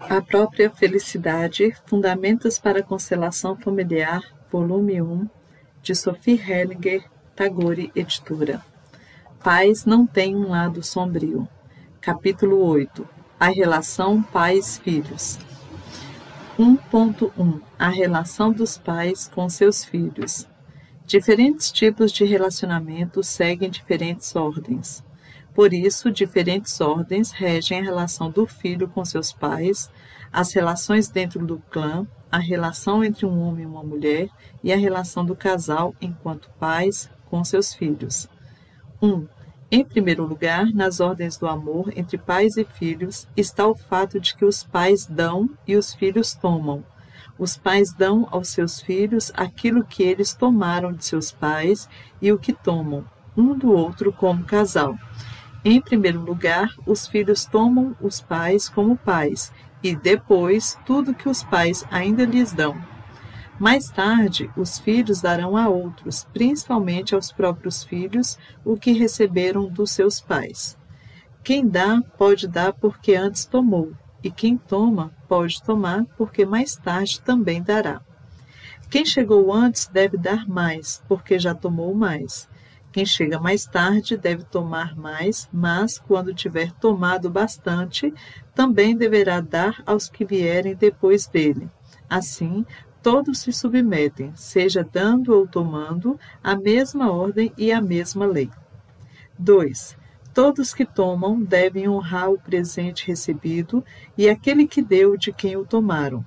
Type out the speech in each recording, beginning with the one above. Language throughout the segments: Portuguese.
A própria felicidade, Fundamentos para a Constelação Familiar, volume 1, de Sophie Hellinger, Tagore, editora. Pais não têm um lado sombrio. Capítulo 8. A relação pais-filhos. 1.1. A relação dos pais com seus filhos. Diferentes tipos de relacionamento seguem diferentes ordens. Por isso, diferentes ordens regem a relação do filho com seus pais, as relações dentro do clã, a relação entre um homem e uma mulher e a relação do casal enquanto pais com seus filhos. 1. Em primeiro lugar, nas ordens do amor entre pais e filhos, está o fato de que os pais dão e os filhos tomam. Os pais dão aos seus filhos aquilo que eles tomaram de seus pais e o que tomam, um do outro como casal. Em primeiro lugar, os filhos tomam os pais como pais, e depois tudo que os pais ainda lhes dão. Mais tarde, os filhos darão a outros, principalmente aos próprios filhos, o que receberam dos seus pais. Quem dá, pode dar porque antes tomou, e quem toma, pode tomar porque mais tarde também dará. Quem chegou antes deve dar mais, porque já tomou mais. Quem chega mais tarde deve tomar mais, mas, quando tiver tomado bastante, também deverá dar aos que vierem depois dele. Assim, todos se submetem, seja dando ou tomando, à mesma ordem e à mesma lei. 2. Todos que tomam devem honrar o presente recebido e aquele que deu de quem o tomaram.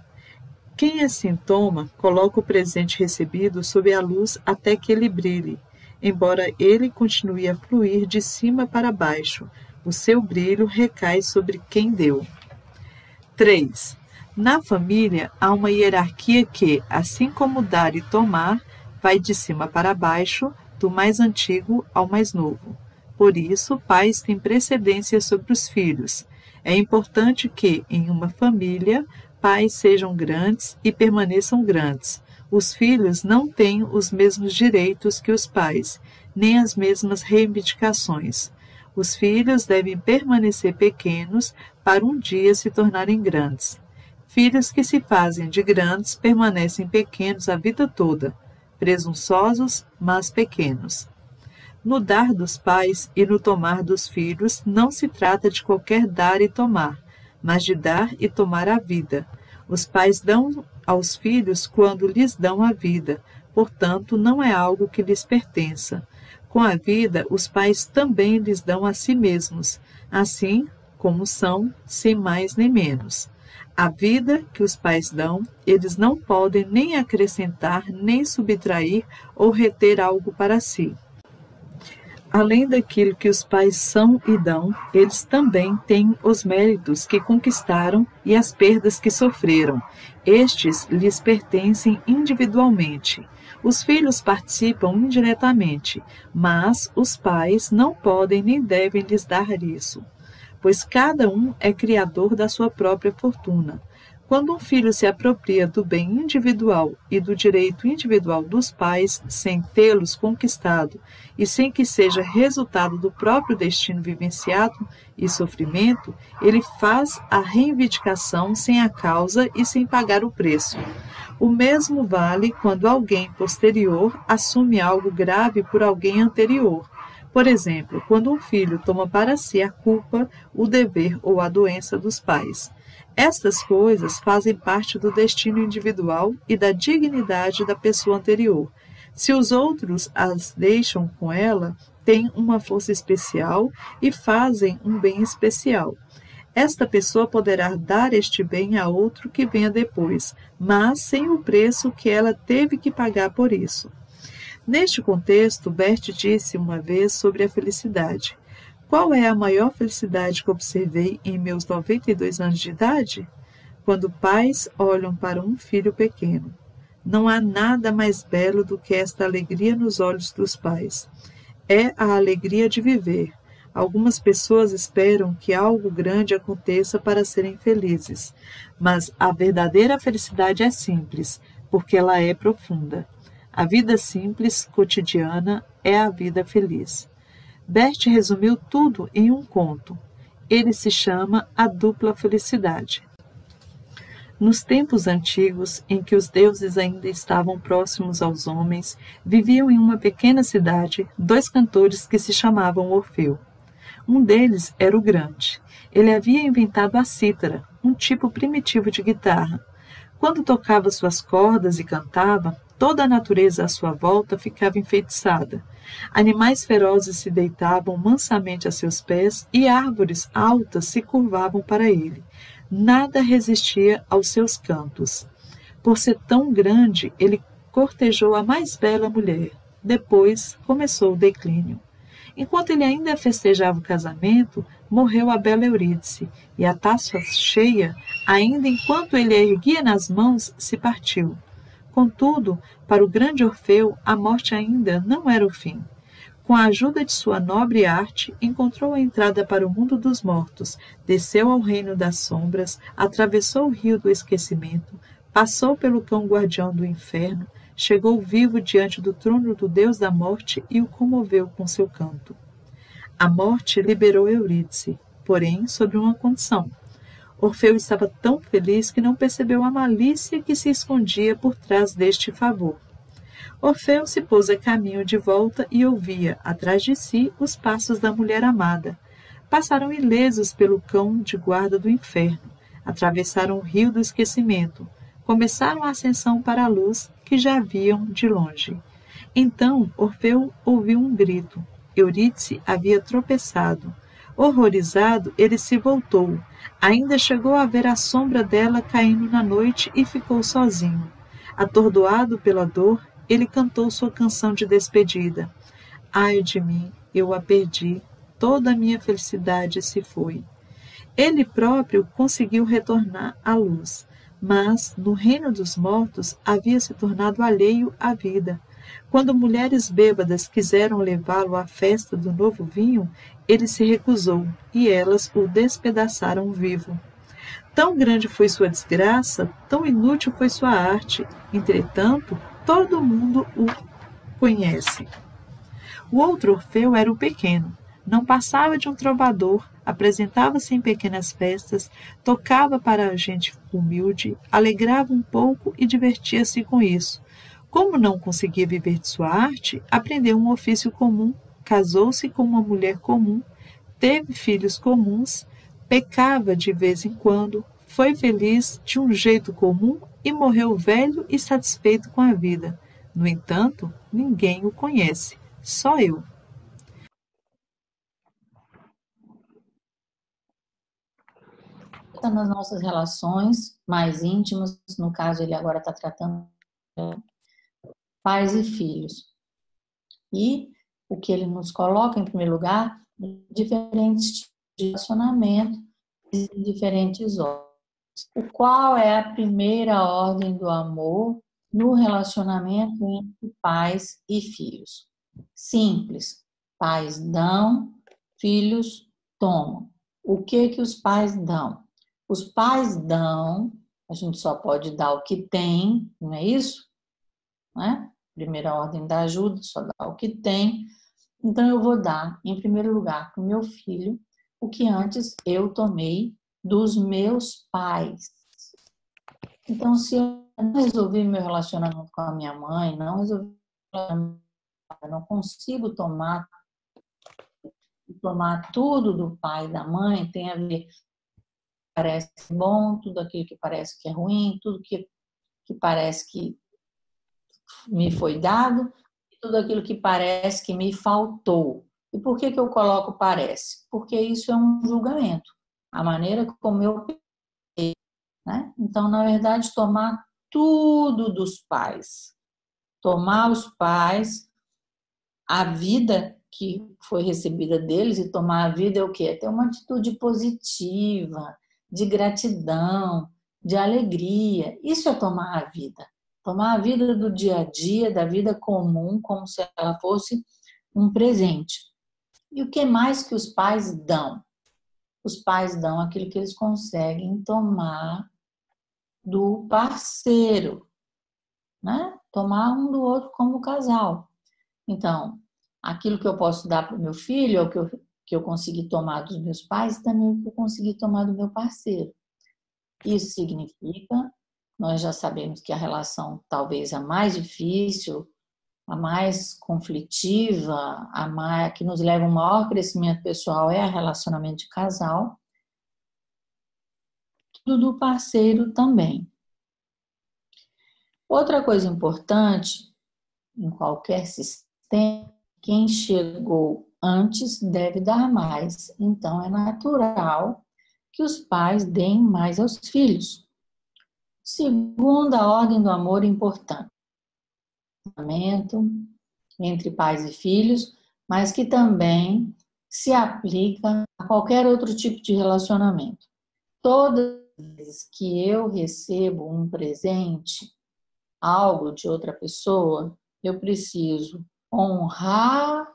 Quem assim toma, coloca o presente recebido sob a luz até que ele brilhe. Embora ele continue a fluir de cima para baixo, o seu brilho recai sobre quem deu. 3. Na família, há uma hierarquia que, assim como dar e tomar, vai de cima para baixo, do mais antigo ao mais novo. Por isso, pais têm precedência sobre os filhos. É importante que, em uma família, pais sejam grandes e permaneçam grandes. Os filhos não têm os mesmos direitos que os pais, nem as mesmas reivindicações. Os filhos devem permanecer pequenos para um dia se tornarem grandes. Filhos que se fazem de grandes permanecem pequenos a vida toda, presunçosos, mas pequenos. No dar dos pais e no tomar dos filhos não se trata de qualquer dar e tomar, mas de dar e tomar a vida. Os pais dão aos filhos quando lhes dão a vida, portanto, não é algo que lhes pertença. Com a vida, os pais também lhes dão a si mesmos, assim como são, sem mais nem menos. A vida que os pais dão, eles não podem nem acrescentar, nem subtrair ou reter algo para si. Além daquilo que os pais são e dão, eles também têm os méritos que conquistaram e as perdas que sofreram. Estes lhes pertencem individualmente. Os filhos participam indiretamente, mas os pais não podem nem devem lhes dar isso, pois cada um é criador da sua própria fortuna. Quando um filho se apropria do bem individual e do direito individual dos pais, sem tê-los conquistado e sem que seja resultado do próprio destino vivenciado e sofrimento, ele faz a reivindicação sem a causa e sem pagar o preço. O mesmo vale quando alguém posterior assume algo grave por alguém anterior. Por exemplo, quando um filho toma para si a culpa, o dever ou a doença dos pais. Estas coisas fazem parte do destino individual e da dignidade da pessoa anterior. Se os outros as deixam com ela, têm uma força especial e fazem um bem especial. Esta pessoa poderá dar este bem a outro que venha depois, mas sem o preço que ela teve que pagar por isso. Neste contexto, Bert disse uma vez sobre a felicidade. Qual é a maior felicidade que observei em meus 92 anos de idade? Quando pais olham para um filho pequeno. Não há nada mais belo do que esta alegria nos olhos dos pais. É a alegria de viver. Algumas pessoas esperam que algo grande aconteça para serem felizes, mas a verdadeira felicidade é simples, porque ela é profunda. A vida simples, cotidiana, é a vida feliz. Bert resumiu tudo em um conto. Ele se chama A Dupla Felicidade. Nos tempos antigos, em que os deuses ainda estavam próximos aos homens, viviam em uma pequena cidade dois cantores que se chamavam Orfeu. Um deles era o Grande. Ele havia inventado a cítara, um tipo primitivo de guitarra. Quando tocava suas cordas e cantava, toda a natureza à sua volta ficava enfeitiçada. Animais ferozes se deitavam mansamente a seus pés e árvores altas se curvavam para ele. Nada resistia aos seus cantos. Por ser tão grande, ele cortejou a mais bela mulher. Depois começou o declínio. Enquanto ele ainda festejava o casamento, morreu a bela Eurídice, e a taça cheia, ainda enquanto ele a erguia nas mãos, se partiu. Contudo, para o grande Orfeu, a morte ainda não era o fim. Com a ajuda de sua nobre arte, encontrou a entrada para o mundo dos mortos, desceu ao reino das sombras, atravessou o rio do esquecimento, passou pelo cão guardião do inferno, chegou vivo diante do trono do Deus da morte e o comoveu com seu canto. A morte liberou Eurídice, porém sob uma condição. Orfeu estava tão feliz que não percebeu a malícia que se escondia por trás deste favor. Orfeu se pôs a caminho de volta e ouvia, atrás de si, os passos da mulher amada. Passaram ilesos pelo cão de guarda do inferno, atravessaram o rio do esquecimento, começaram a ascensão para a luz que já viam de longe. Então Orfeu ouviu um grito. Eurídice havia tropeçado. Horrorizado, ele se voltou. Ainda chegou a ver a sombra dela caindo na noite e ficou sozinho. Atordoado pela dor, ele cantou sua canção de despedida. Ai de mim, eu a perdi, toda a minha felicidade se foi. Ele próprio conseguiu retornar à luz, mas no reino dos mortos havia se tornado alheio à vida. Quando mulheres bêbadas quiseram levá-lo à festa do novo vinho, ele se recusou, e elas o despedaçaram vivo. Tão grande foi sua desgraça, tão inútil foi sua arte, entretanto, todo mundo o conhece. O outro Orfeu era o pequeno. Não passava de um trovador, apresentava-se em pequenas festas, tocava para a gente humilde, alegrava um pouco e divertia-se com isso. Como não conseguia viver de sua arte, aprendeu um ofício comum, casou-se com uma mulher comum, teve filhos comuns, pecava de vez em quando, foi feliz de um jeito comum e morreu velho e satisfeito com a vida. No entanto, ninguém o conhece, só eu. Está nas nossas relações mais íntimas, no caso ele agora está tratando pais e filhos. E o que ele nos coloca em primeiro lugar, diferentes tipos de relacionamento, diferentes ordens. Qual é a primeira ordem do amor no relacionamento entre pais e filhos? Simples. Pais dão, filhos tomam. O que os pais dão? Os pais dão, a gente só pode dar o que tem, não é isso? Não é? Primeira ordem da ajuda, só dá o que tem. Então eu vou dar, em primeiro lugar, para o meu filho, o que antes eu tomei dos meus pais. Então, se eu não resolvi meu relacionamento com a minha mãe, não consigo tomar tudo do pai e da mãe, tem a ver parece bom, tudo aquilo que parece que é ruim, tudo que parece que me foi dado, e tudo aquilo que parece que me faltou. E por que eu coloco parece? Porque isso é um julgamento, a maneira como eu pensei, né? Então, na verdade, tomar tudo dos pais, tomar os pais, a vida que foi recebida deles, e tomar a vida é o quê? É ter uma atitude positiva, de gratidão, de alegria. Isso é tomar a vida. Tomar a vida do dia a dia, da vida comum, como se ela fosse um presente. E o que mais que os pais dão? Os pais dão aquilo que eles conseguem tomar do parceiro, né? Tomar um do outro como casal. Então, aquilo que eu posso dar para o meu filho, é o que eu consegui tomar dos meus pais, também é o que eu consegui tomar do meu parceiro. Isso significa, nós já sabemos que a relação talvez a mais difícil, a mais conflitiva, que nos leva a um maior crescimento pessoal é a relacionamento de casal, tudo do parceiro também. Outra coisa importante em qualquer sistema, quem chegou antes deve dar mais. Então é natural que os pais deem mais aos filhos. Segunda ordem do amor importante, entre pais e filhos, mas que também se aplica a qualquer outro tipo de relacionamento. Todas as vezes que eu recebo um presente, algo de outra pessoa, eu preciso honrar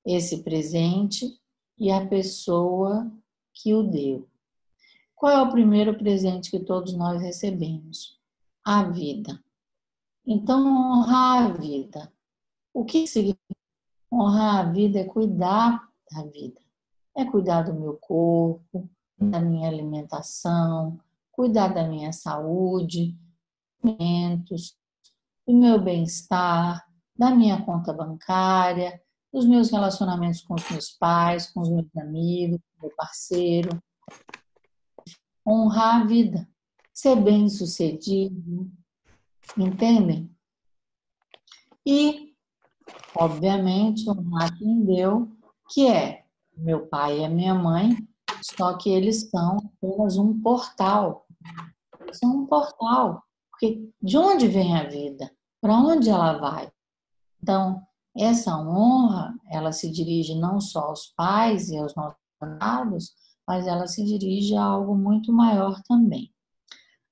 esse presente e a pessoa que o deu. Qual é o primeiro presente que todos nós recebemos? A vida. Então, honrar a vida. O que significa honrar a vida? É cuidar da vida. É cuidar do meu corpo, da minha alimentação, cuidar da minha saúde, alimentos, do meu bem-estar, da minha conta bancária, dos meus relacionamentos com os meus pais, com os meus amigos, com o meu parceiro. Honrar a vida, ser bem-sucedido, entendem? E, obviamente, honrar quem deu, que é meu pai e a minha mãe, só que eles são apenas um portal. São um portal, porque de onde vem a vida? Para onde ela vai? Então, essa honra, ela se dirige não só aos pais e aos nossos amados, mas ela se dirige a algo muito maior também.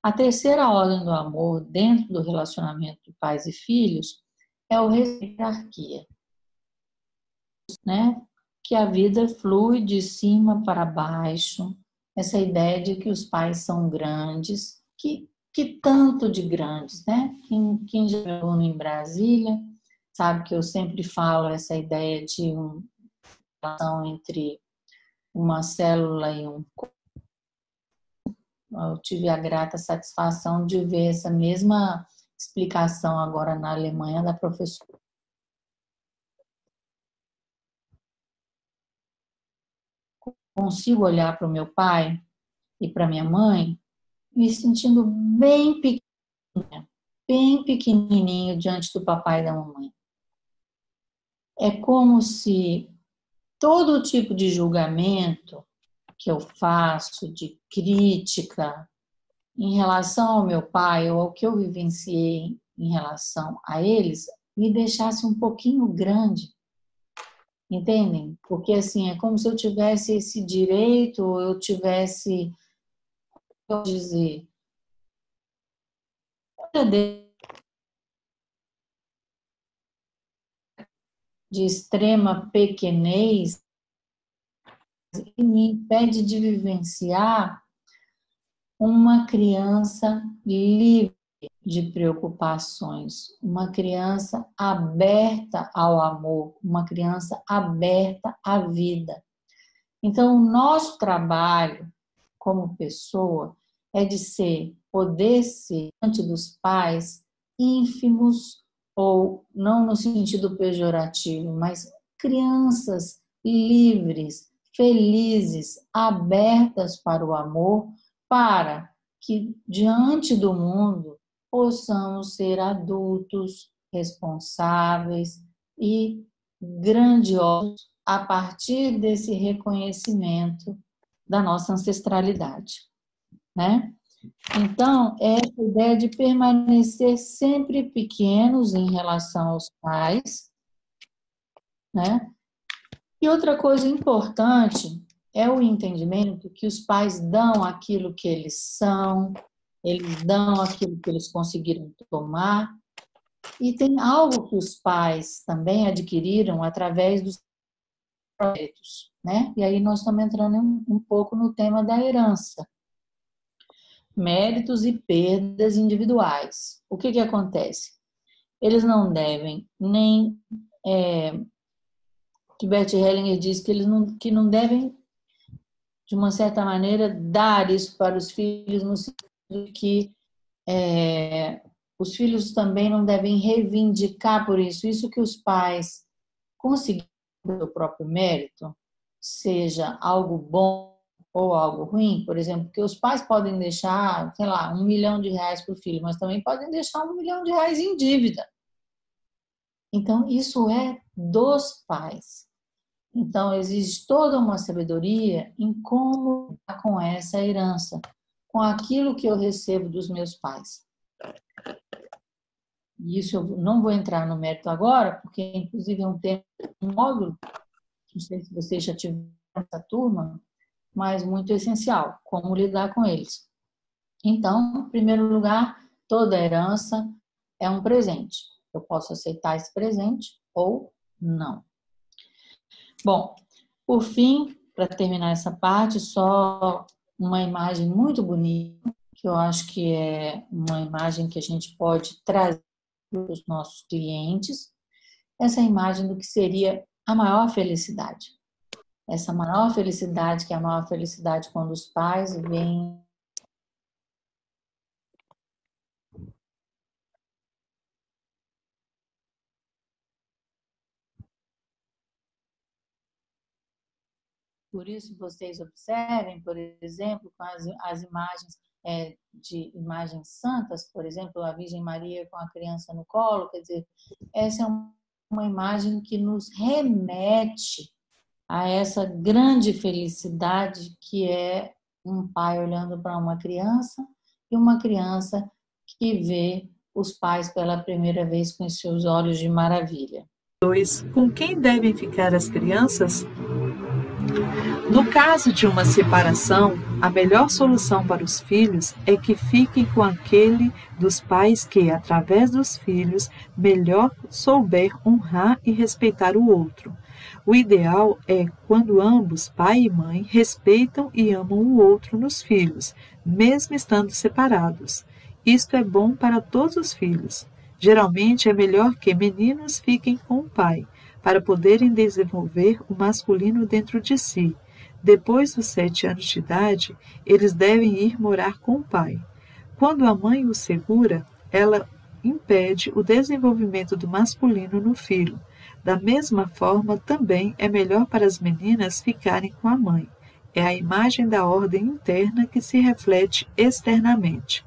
A terceira ordem do amor dentro do relacionamento de pais e filhos é o respeito à hierarquia, né? Que a vida flui de cima para baixo, essa ideia de que os pais são grandes, que tanto de grandes, né? Quem já viu em Brasília sabe que eu sempre falo essa ideia de uma relação entre uma célula e um corpo. Eu tive a grata satisfação de ver essa mesma explicação agora na Alemanha da professora. Consigo olhar para o meu pai e para minha mãe me sentindo bem pequenininho diante do papai e da mamãe. É como se todo tipo de julgamento que eu faço, de crítica em relação ao meu pai ou ao que eu vivenciei em relação a eles, me deixasse um pouquinho grande. Entendem? Porque assim, é como se eu tivesse esse direito, ou eu tivesse, vou dizer, de extrema pequenez e me impede de vivenciar uma criança livre de preocupações, uma criança aberta ao amor, uma criança aberta à vida. Então, o nosso trabalho como pessoa é de poder ser, diante dos pais, ínfimos, ou não no sentido pejorativo, mas crianças livres, felizes, abertas para o amor, para que, diante do mundo, possamos ser adultos, responsáveis e grandiosos a partir desse reconhecimento da nossa ancestralidade, né? Então, essa ideia de permanecer sempre pequenos em relação aos pais, né? E outra coisa importante é o entendimento que os pais dão aquilo que eles são, eles dão aquilo que eles conseguiram tomar, e tem algo que os pais também adquiriram através dos méritos, né? E aí nós estamos entrando um pouco no tema da herança. Méritos e perdas individuais. O que acontece? Eles não devem nem... Bert Hellinger diz que eles não devem, de uma certa maneira, dar isso para os filhos, no sentido de que os filhos também não devem reivindicar por isso. Isso que os pais conseguiram pelo próprio mérito, seja algo bom ou algo ruim, por exemplo, porque os pais podem deixar, sei lá, R$1 milhão para o filho, mas também podem deixar R$1 milhão em dívida. Então, isso é dos pais. Então, existe toda uma sabedoria em como lidar com essa herança, com aquilo que eu recebo dos meus pais. E isso eu não vou entrar no mérito agora, porque inclusive é um tema, um módulo, não sei se vocês já tiveram essa turma, mas muito essencial, como lidar com eles. Então, em primeiro lugar, toda herança é um presente. Eu posso aceitar esse presente ou não. Bom, por fim, para terminar essa parte, só uma imagem muito bonita, que eu acho que é uma imagem que a gente pode trazer para os nossos clientes, essa imagem do que seria a maior felicidade. Essa maior felicidade, que é a maior felicidade quando os pais veem Por isso, vocês observem, por exemplo, com as imagens de imagens santas, por exemplo, a Virgem Maria com a criança no colo, quer dizer, essa é uma imagem que nos remete a essa grande felicidade que é um pai olhando para uma criança e uma criança que vê os pais pela primeira vez com os seus olhos de maravilha. 2. Com quem devem ficar as crianças? No caso de uma separação, a melhor solução para os filhos é que fiquem com aquele dos pais que, através dos filhos, melhor souber honrar e respeitar o outro. O ideal é quando ambos, pai e mãe, respeitam e amam o outro nos filhos, mesmo estando separados. Isto é bom para todos os filhos. Geralmente é melhor que meninos fiquem com o pai, para poderem desenvolver o masculino dentro de si. Depois dos 7 anos de idade, eles devem ir morar com o pai. Quando a mãe o segura, ela impede o desenvolvimento do masculino no filho. Da mesma forma, também é melhor para as meninas ficarem com a mãe. É a imagem da ordem interna que se reflete externamente.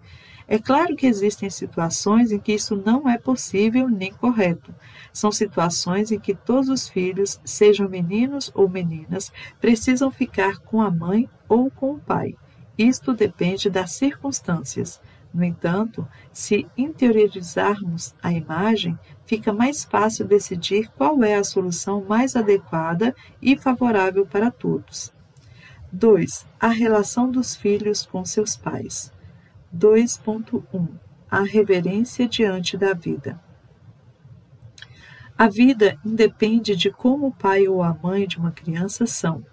É claro que existem situações em que isso não é possível nem correto. São situações em que todos os filhos, sejam meninos ou meninas, precisam ficar com a mãe ou com o pai. Isto depende das circunstâncias. No entanto, se interiorizarmos a imagem, fica mais fácil decidir qual é a solução mais adequada e favorável para todos. 2. A relação dos filhos com seus pais. 2.1 A reverência diante da vida. A vida independe de como o pai ou a mãe de uma criança são.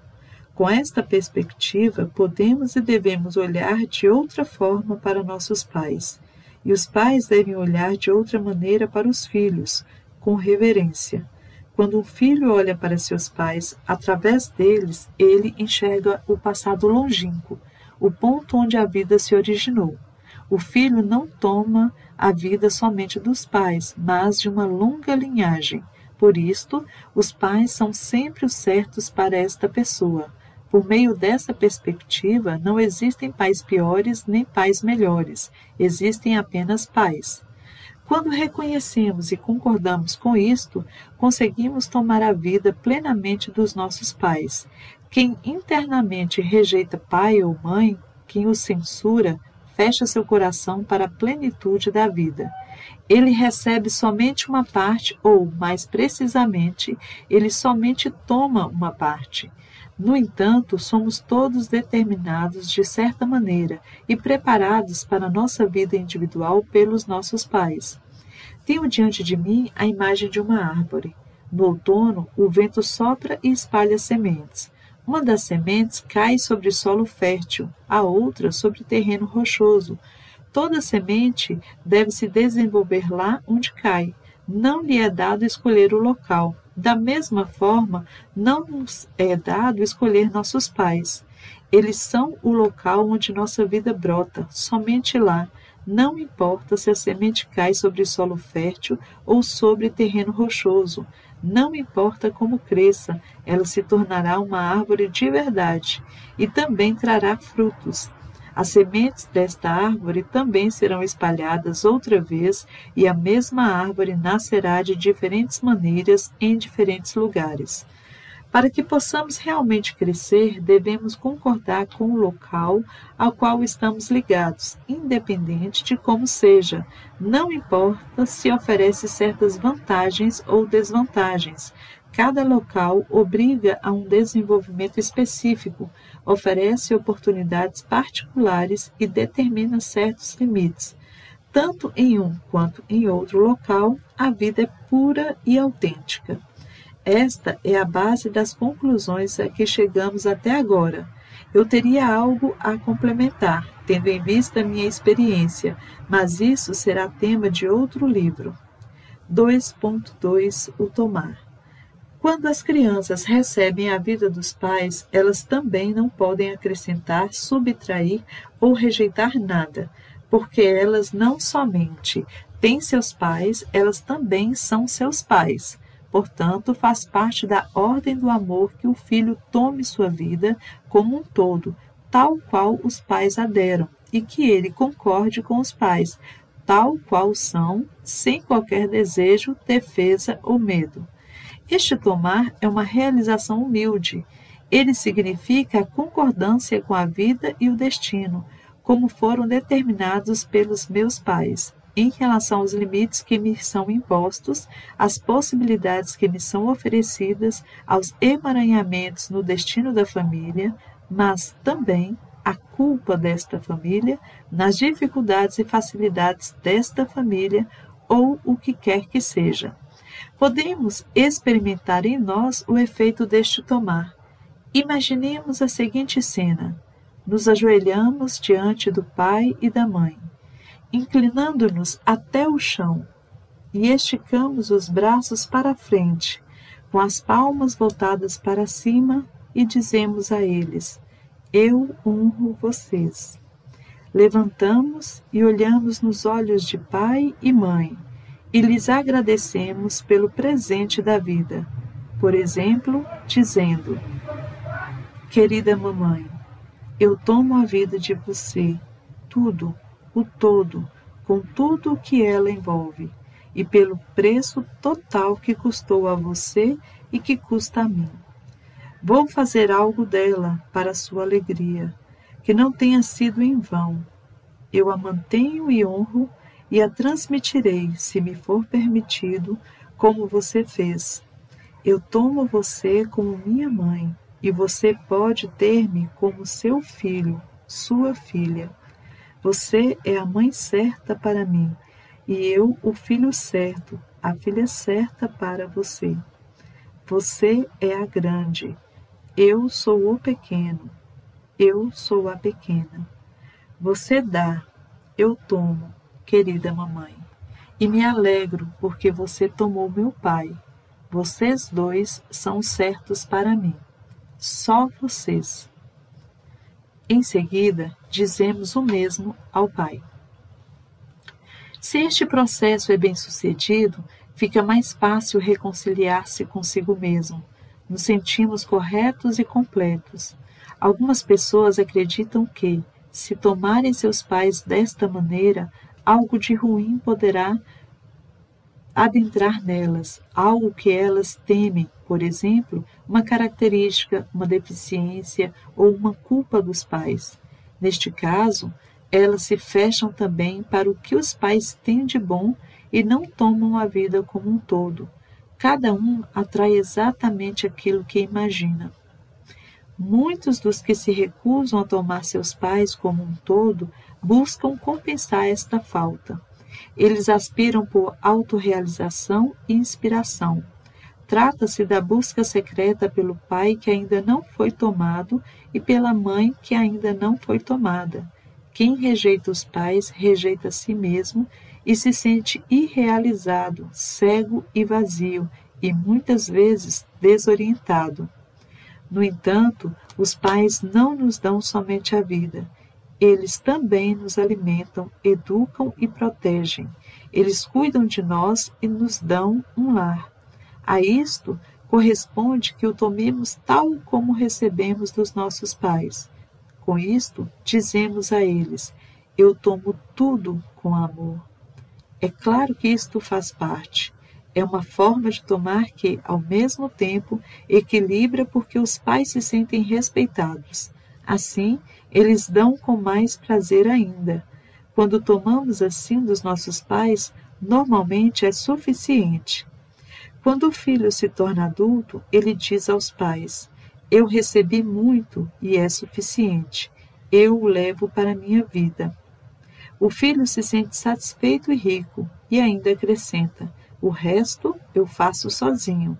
Com esta perspectiva, podemos e devemos olhar de outra forma para nossos pais, e os pais devem olhar de outra maneira para os filhos, com reverência. Quando um filho olha para seus pais, através deles, ele enxerga o passado longínquo, o ponto onde a vida se originou. O filho não toma a vida somente dos pais, mas de uma longa linhagem. Por isto, os pais são sempre os certos para esta pessoa. Por meio dessa perspectiva, não existem pais piores nem pais melhores. Existem apenas pais. Quando reconhecemos e concordamos com isto, conseguimos tomar a vida plenamente dos nossos pais. Quem internamente rejeita pai ou mãe, quem os censura, fecha seu coração para a plenitude da vida. Ele recebe somente uma parte, ou, mais precisamente, ele somente toma uma parte. No entanto, somos todos determinados de certa maneira e preparados para a nossa vida individual pelos nossos pais. Tenho diante de mim a imagem de uma árvore. No outono, o vento sopra e espalha sementes. Uma das sementes cai sobre solo fértil, a outra sobre terreno rochoso. Toda semente deve se desenvolver lá onde cai. Não lhe é dado escolher o local. Da mesma forma, não nos é dado escolher nossos pais. Eles são o local onde nossa vida brota, somente lá. Não importa se a semente cai sobre solo fértil ou sobre terreno rochoso. Não importa como cresça, ela se tornará uma árvore de verdade e também trará frutos. As sementes desta árvore também serão espalhadas outra vez e a mesma árvore nascerá de diferentes maneiras em diferentes lugares. Para que possamos realmente crescer, devemos concordar com o local ao qual estamos ligados, independente de como seja. Não importa se oferece certas vantagens ou desvantagens. Cada local obriga a um desenvolvimento específico, oferece oportunidades particulares e determina certos limites. Tanto em um quanto em outro local, a vida é pura e autêntica. Esta é a base das conclusões a que chegamos até agora. Eu teria algo a complementar, tendo em vista minha experiência, mas isso será tema de outro livro. 2.2 O Tomar. Quando as crianças recebem a vida dos pais, elas também não podem acrescentar, subtrair ou rejeitar nada, porque elas não somente têm seus pais, elas também são seus pais. Portanto, faz parte da ordem do amor que o filho tome sua vida como um todo, tal qual os pais a deram, e que ele concorde com os pais, tal qual são, sem qualquer desejo, defesa ou medo. Este tomar é uma realização humilde. Ele significa a concordância com a vida e o destino, como foram determinados pelos meus pais, em relação aos limites que me são impostos, às possibilidades que me são oferecidas, aos emaranhamentos no destino da família, mas também a culpa desta família, nas dificuldades e facilidades desta família, ou o que quer que seja. Podemos experimentar em nós o efeito deste tomar. Imaginemos a seguinte cena. Nos ajoelhamos diante do pai e da mãe, inclinando-nos até o chão, e esticamos os braços para a frente, com as palmas voltadas para cima, e dizemos a eles: eu honro vocês. Levantamos e olhamos nos olhos de pai e mãe, e lhes agradecemos pelo presente da vida. Por exemplo, dizendo: querida mamãe, eu tomo a vida de você, tudo, o todo, com tudo o que ela envolve, e pelo preço total que custou a você e que custa a mim. Vou fazer algo dela para a sua alegria, que não tenha sido em vão. Eu a mantenho e honro e a transmitirei, se me for permitido, como você fez. Eu tomo você como minha mãe, e você pode ter-me como seu filho, sua filha. Você é a mãe certa para mim, e eu o filho certo, a filha certa para você. Você é a grande, eu sou o pequeno, eu sou a pequena. Você dá, eu tomo, querida mamãe, e me alegro porque você tomou meu pai. Vocês dois são certos para mim, só vocês. Em seguida, dizemos o mesmo ao pai. Se este processo é bem-sucedido, fica mais fácil reconciliar-se consigo mesmo. Nos sentimos corretos e completos. Algumas pessoas acreditam que, se tomarem seus pais desta maneira, algo de ruim poderá adentrar nelas, algo que elas temem, por exemplo, uma característica, uma deficiência ou uma culpa dos pais. Neste caso, elas se fecham também para o que os pais têm de bom e não tomam a vida como um todo. Cada um atrai exatamente aquilo que imagina. Muitos dos que se recusam a tomar seus pais como um todo buscam compensar esta falta. Eles aspiram por autorrealização e inspiração. Trata-se da busca secreta pelo pai que ainda não foi tomado e pela mãe que ainda não foi tomada. Quem rejeita os pais rejeita a si mesmo e se sente irrealizado, cego e vazio, e muitas vezes desorientado. No entanto, os pais não nos dão somente a vida. Eles também nos alimentam, educam e protegem. Eles cuidam de nós e nos dão um lar. A isto corresponde que o tomemos tal como recebemos dos nossos pais. Com isto, dizemos a eles: eu tomo tudo com amor. É claro que isto faz parte. É uma forma de tomar que, ao mesmo tempo, equilibra porque os pais se sentem respeitados. Assim, eles dão com mais prazer ainda. Quando tomamos assim dos nossos pais, normalmente é suficiente. Quando o filho se torna adulto, ele diz aos pais: eu recebi muito e é suficiente. Eu o levo para a minha vida. O filho se sente satisfeito e rico e ainda acrescenta: o resto eu faço sozinho.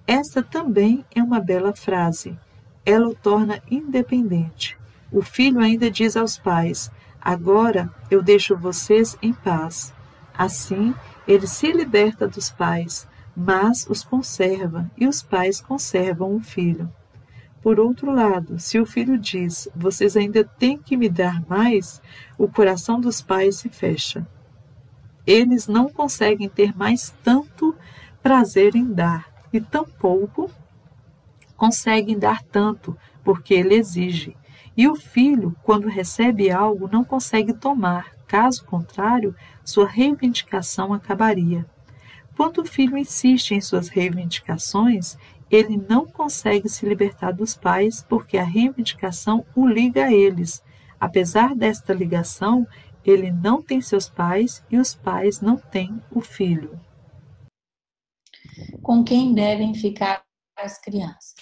Esta também é uma bela frase. Ela o torna independente. O filho ainda diz aos pais: agora eu deixo vocês em paz. Assim, ele se liberta dos pais, mas os conserva e os pais conservam o filho. Por outro lado, se o filho diz: vocês ainda têm que me dar mais, o coração dos pais se fecha. Eles não conseguem ter mais tanto prazer em dar, e tampouco conseguem dar tanto, porque ele exige. E o filho, quando recebe algo, não consegue tomar, caso contrário, sua reivindicação acabaria. Quando o filho insiste em suas reivindicações, ele não consegue se libertar dos pais porque a reivindicação o liga a eles. Apesar desta ligação, ele não tem seus pais e os pais não têm o filho. Com quem devem ficar as crianças?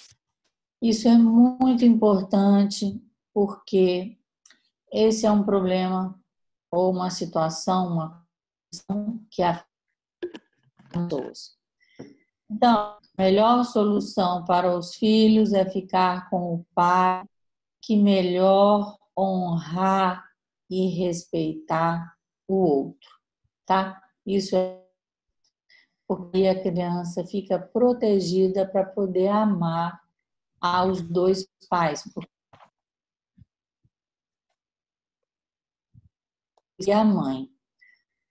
Isso é muito importante porque esse é um problema ou uma situação, uma questão que afeta todos. Então, a melhor solução para os filhos é ficar com o pai que melhor honrar e respeitar o outro, tá? Isso é porque a criança fica protegida para poder amar aos dois pais. E a mãe,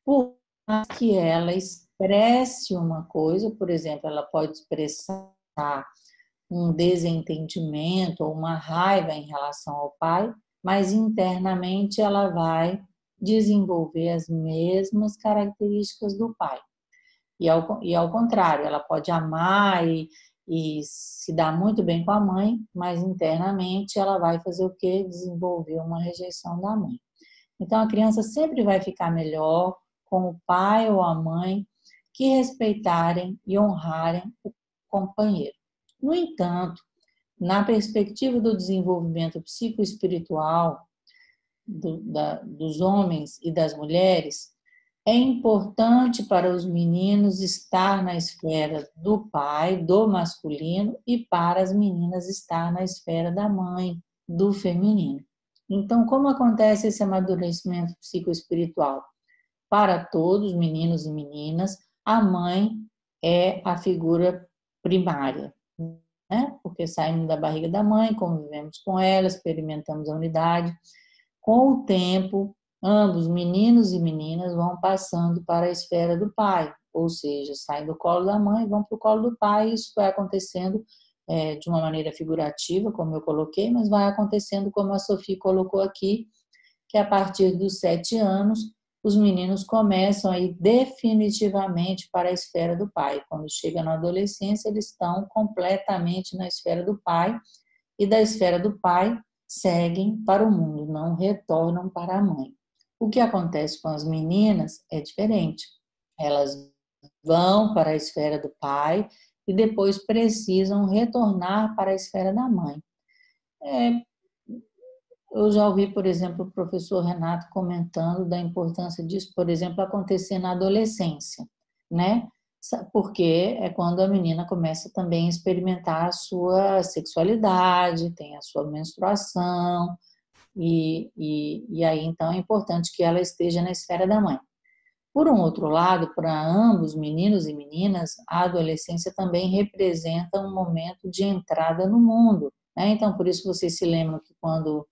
por mais que ela expresse uma coisa, por exemplo, ela pode expressar um desentendimento ou uma raiva em relação ao pai, mas internamente ela vai desenvolver as mesmas características do pai. E ao contrário, ela pode amar e se dar muito bem com a mãe, mas internamente ela vai fazer o quê? Desenvolver uma rejeição da mãe. Então, a criança sempre vai ficar melhor com o pai ou a mãe que respeitarem e honrarem o companheiro. No entanto, na perspectiva do desenvolvimento psicoespiritual dos homens e das mulheres, é importante para os meninos estar na esfera do pai, do masculino, e para as meninas estar na esfera da mãe, do feminino. Então, como acontece esse amadurecimento psicoespiritual? Para todos, meninos e meninas, a mãe é a figura primária, né? Porque saímos da barriga da mãe, convivemos com ela, experimentamos a unidade. Com o tempo, ambos, meninos e meninas, vão passando para a esfera do pai, ou seja, saem do colo da mãe e vão para o colo do pai. Isso vai acontecendo de uma maneira figurativa, como eu coloquei, mas vai acontecendo como a Sofia colocou aqui, que a partir dos 7 anos, os meninos começam a ir definitivamente para a esfera do pai. Quando chega na adolescência, eles estão completamente na esfera do pai, e da esfera do pai seguem para o mundo, não retornam para a mãe. O que acontece com as meninas é diferente. Elas vão para a esfera do pai e depois precisam retornar para a esfera da mãe. Eu já ouvi, por exemplo, o professor Renato comentando da importância disso, por exemplo, acontecer na adolescência, né? Porque é quando a menina começa também a experimentar a sua sexualidade, tem a sua menstruação, e aí então é importante que ela esteja na esfera da mãe. Por um outro lado, para ambos, meninos e meninas, a adolescência também representa um momento de entrada no mundo, né? Então, por isso vocês se lembram que quando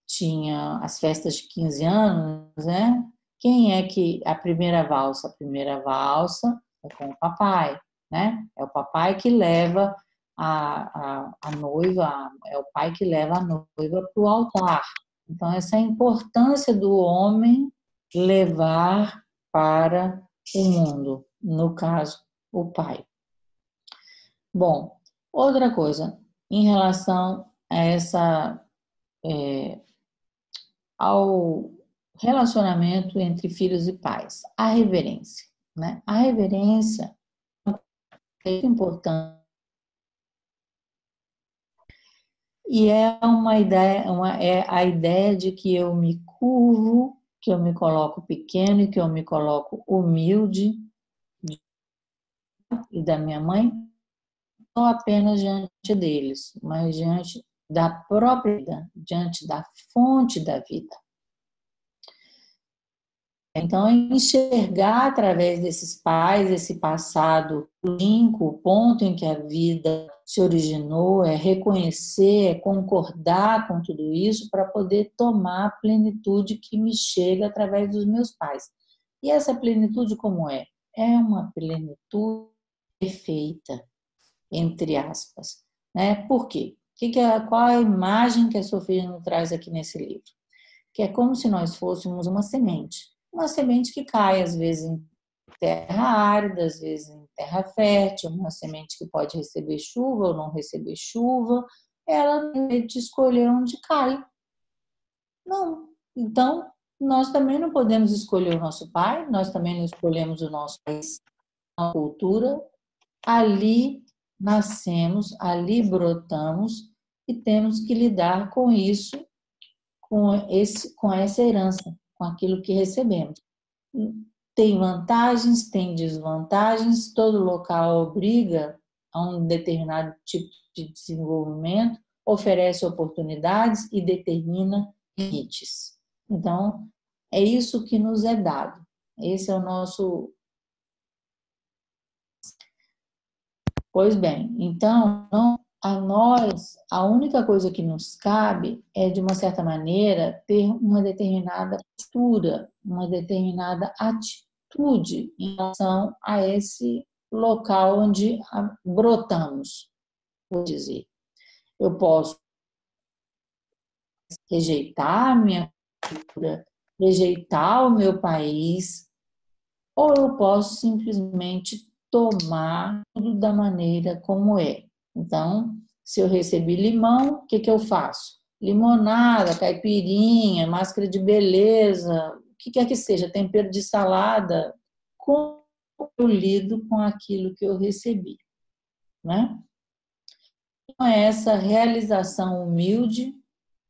tinha as festas de 15 anos, né? Quem é que a primeira valsa? A primeira valsa é com o papai, né? É o papai que leva a noiva, é o pai que leva a noiva para o altar. Então, essa é a importância do homem levar para o mundo, no caso, o pai. Bom, outra coisa, em relação a ao relacionamento entre filhos e pais, a reverência, né? A reverência é muito importante e é uma ideia, é a ideia de que eu me curvo, que eu me coloco pequeno e que eu me coloco humilde e da minha mãe, não apenas diante deles, mas diante da própria vida, diante da fonte da vida. Então, enxergar através desses pais, esse passado limpo, o ponto em que a vida se originou, é reconhecer, é concordar com tudo isso para poder tomar a plenitude que me chega através dos meus pais. E essa plenitude como é? É uma plenitude perfeita, entre aspas. Né? Por quê? Qual a imagem que a Sofia nos traz aqui nesse livro? Que é como se nós fôssemos uma semente que cai, às vezes, em terra árida, às vezes em terra fértil, uma semente que pode receber chuva ou não receber chuva, ela tem de escolher onde cai. Não. Então, nós também não podemos escolher o nosso pai, nós também não escolhemos o nosso país, a cultura. Ali nascemos, ali brotamos e temos que lidar com isso, com essa herança, com aquilo que recebemos. Tem vantagens, tem desvantagens, todo local obriga a um determinado tipo de desenvolvimento, oferece oportunidades e determina limites. Então, é isso que nos é dado. Esse é o nosso. Pois bem, então, a nós, a única coisa que nos cabe é, de uma certa maneira, ter uma determinada postura, uma determinada atitude em relação a esse local onde brotamos, vou dizer. Eu posso rejeitar a minha cultura, rejeitar o meu país, ou eu posso simplesmente tomar tudo da maneira como é. Então, se eu recebi limão, o que eu faço? Limonada, caipirinha, máscara de beleza, o que quer que seja, tempero de salada, como eu lido com aquilo que eu recebi, né? Então, é essa realização humilde,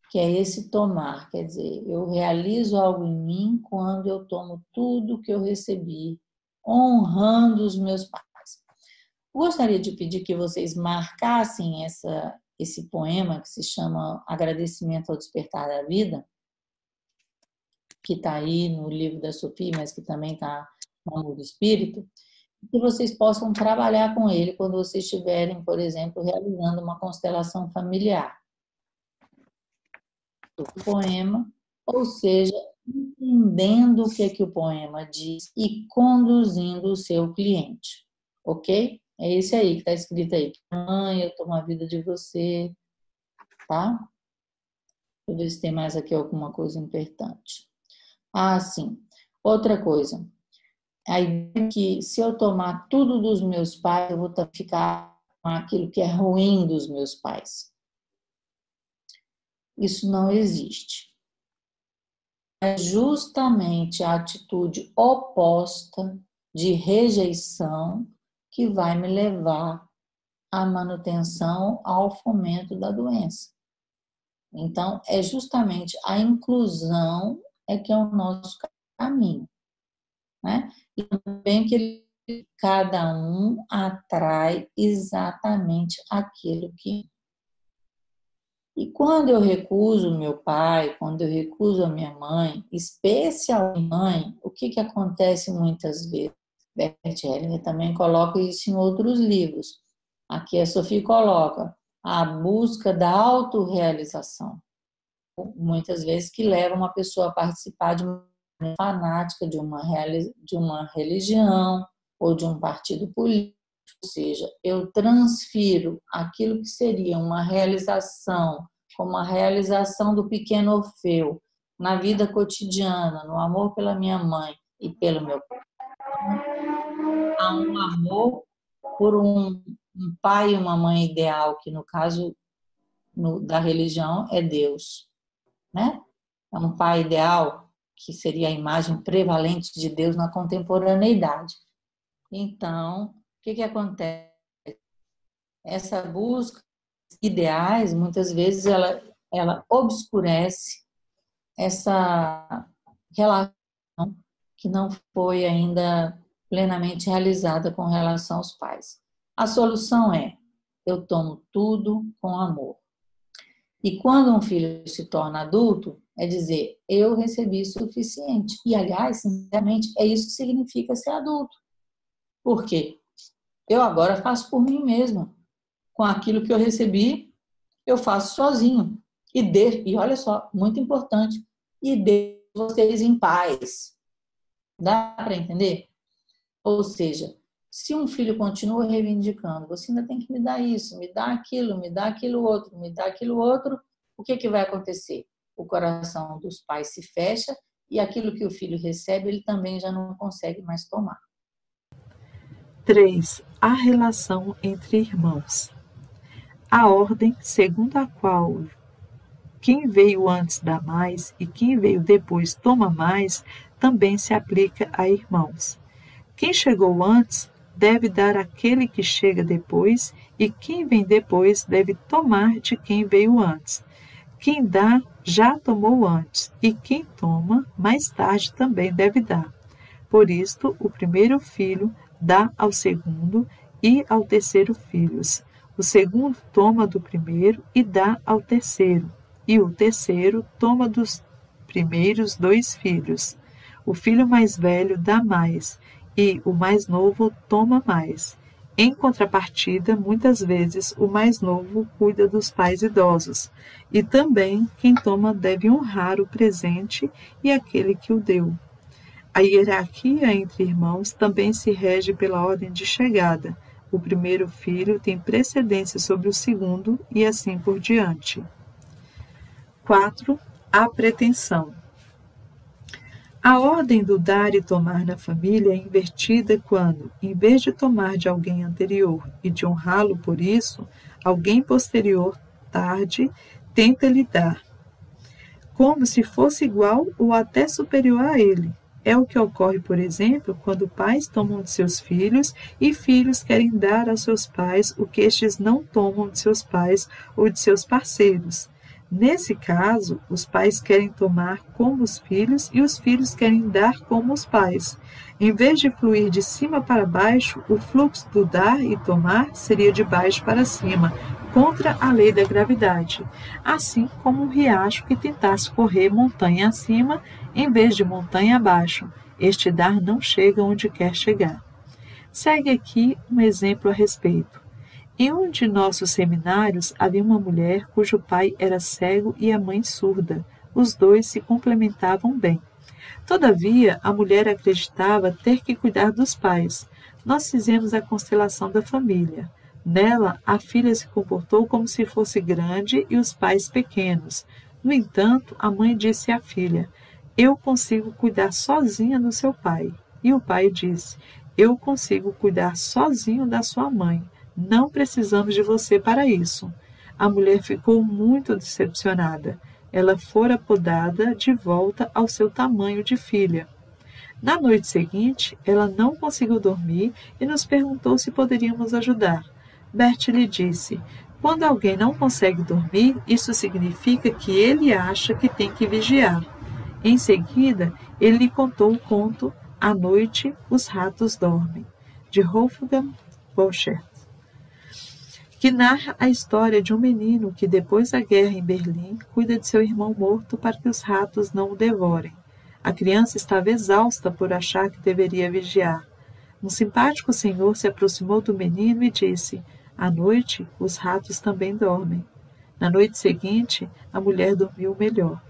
que é esse tomar, quer dizer, eu realizo algo em mim quando eu tomo tudo que eu recebi, honrando os meus pais. Gostaria de pedir que vocês marcassem esse poema que se chama Agradecimento ao Despertar da Vida, que está aí no livro da Sofia, mas que também está no Amor do Espírito, que vocês possam trabalhar com ele quando vocês estiverem, por exemplo, realizando uma constelação familiar do poema, ou seja, entendendo o que o poema diz e conduzindo o seu cliente, ok? É esse aí que está escrito aí. Mãe, eu tomo a vida de você, tá? Deixa eu ver se tem mais aqui alguma coisa importante. Ah, sim. Outra coisa. A ideia é que se eu tomar tudo dos meus pais, eu vou ficar com aquilo que é ruim dos meus pais. Isso não existe. É justamente a atitude oposta de rejeição que vai me levar à manutenção, ao fomento da doença. Então, é justamente a inclusão é que é o nosso caminho, né? E também que cada um atrai exatamente aquilo que... E quando eu recuso meu pai, quando eu recuso a minha mãe, especialmente mãe, o que acontece muitas vezes? Bert Hellinger também coloca isso em outros livros. Aqui a Sophie coloca a busca da autorrealização. Muitas vezes que leva uma pessoa a participar de uma fanática de uma religião ou de um partido político. Ou seja, eu transfiro aquilo que seria uma realização, como a realização do pequeno Orfeu, na vida cotidiana, no amor pela minha mãe e pelo meu pai, a um amor por um pai e uma mãe ideal, que no caso da religião é Deus, né? É um pai ideal, que seria a imagem prevalente de Deus na contemporaneidade. Então, o que acontece? Essa busca de ideais, muitas vezes, ela obscurece essa relação que não foi ainda plenamente realizada com relação aos pais. A solução é: eu tomo tudo com amor. E quando um filho se torna adulto, é dizer, eu recebi suficiente. E, aliás, sinceramente, é isso que significa ser adulto. Por quê? Eu agora faço por mim mesmo. Com aquilo que eu recebi, eu faço sozinho. E olha só, muito importante, e deixo vocês em paz. Dá para entender? Ou seja, se um filho continua reivindicando, você ainda tem que me dar isso, me dá aquilo, me dá aquilo outro, me dá aquilo outro, o que vai acontecer? O coração dos pais se fecha e aquilo que o filho recebe, ele também já não consegue mais tomar. 3. A relação entre irmãos. A ordem segundo a qual quem veio antes dá mais e quem veio depois toma mais também se aplica a irmãos. Quem chegou antes deve dar àquele que chega depois, e quem vem depois deve tomar de quem veio antes. Quem dá já tomou antes, e quem toma mais tarde também deve dar. Por isto, o primeiro filho dá ao segundo e ao terceiro filhos. O segundo toma do primeiro e dá ao terceiro, e o terceiro toma dos primeiros 2 filhos. O filho mais velho dá mais, e o mais novo toma mais. Em contrapartida, muitas vezes o mais novo cuida dos pais idosos, e também quem toma deve honrar o presente e aquele que o deu. A hierarquia entre irmãos também se rege pela ordem de chegada. O primeiro filho tem precedência sobre o segundo e assim por diante. 4. A pretensão. A ordem do dar e tomar na família é invertida quando, em vez de tomar de alguém anterior e de honrá-lo por isso, alguém posterior, tarde, tenta lhe dar, como se fosse igual ou até superior a ele. É o que ocorre, por exemplo, quando pais tomam de seus filhos e filhos querem dar aos seus pais o que estes não tomam de seus pais ou de seus parceiros. Nesse caso, os pais querem tomar como os filhos e os filhos querem dar como os pais. Em vez de fluir de cima para baixo, o fluxo do dar e tomar seria de baixo para cima, contra a lei da gravidade, assim como um riacho que tentasse correr montanha acima em vez de montanha abaixo. Este dar não chega onde quer chegar. Segue aqui um exemplo a respeito. Em um de nossos seminários havia uma mulher cujo pai era cego e a mãe surda. Os dois se complementavam bem. Todavia, a mulher acreditava ter que cuidar dos pais. Nós fizemos a constelação da família. Nela, a filha se comportou como se fosse grande e os pais pequenos. No entanto, a mãe disse à filha: "Eu consigo cuidar sozinha do seu pai." E o pai disse: "Eu consigo cuidar sozinho da sua mãe. Não precisamos de você para isso." A mulher ficou muito decepcionada. Ela fora podada de volta ao seu tamanho de filha. Na noite seguinte, ela não conseguiu dormir e nos perguntou se poderíamos ajudar. Bert lhe disse: "Quando alguém não consegue dormir, isso significa que ele acha que tem que vigiar." Em seguida, ele lhe contou o conto "À noite, os ratos dormem", de Wolfgang Borchardt, que narra a história de um menino que, depois da guerra em Berlim, cuida de seu irmão morto para que os ratos não o devorem. A criança estava exausta por achar que deveria vigiar. Um simpático senhor se aproximou do menino e disse: à noite, os ratos também dormem. Na noite seguinte, a mulher dormiu melhor.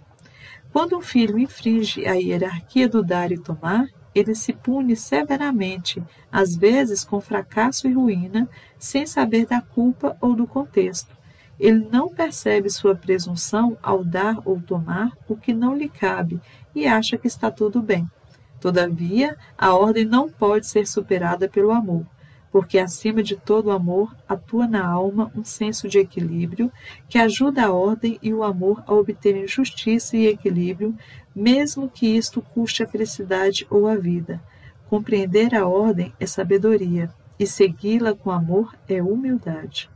Quando um filho infringe a hierarquia do dar e tomar, ele se pune severamente, às vezes com fracasso e ruína, sem saber da culpa ou do contexto. Ele não percebe sua presunção ao dar ou tomar o que não lhe cabe e acha que está tudo bem. Todavia, a ordem não pode ser superada pelo amor, porque acima de todo amor atua na alma um senso de equilíbrio que ajuda a ordem e o amor a obterem justiça e equilíbrio, mesmo que isto custe a felicidade ou a vida. Compreender a ordem é sabedoria, e segui-la com amor é humildade.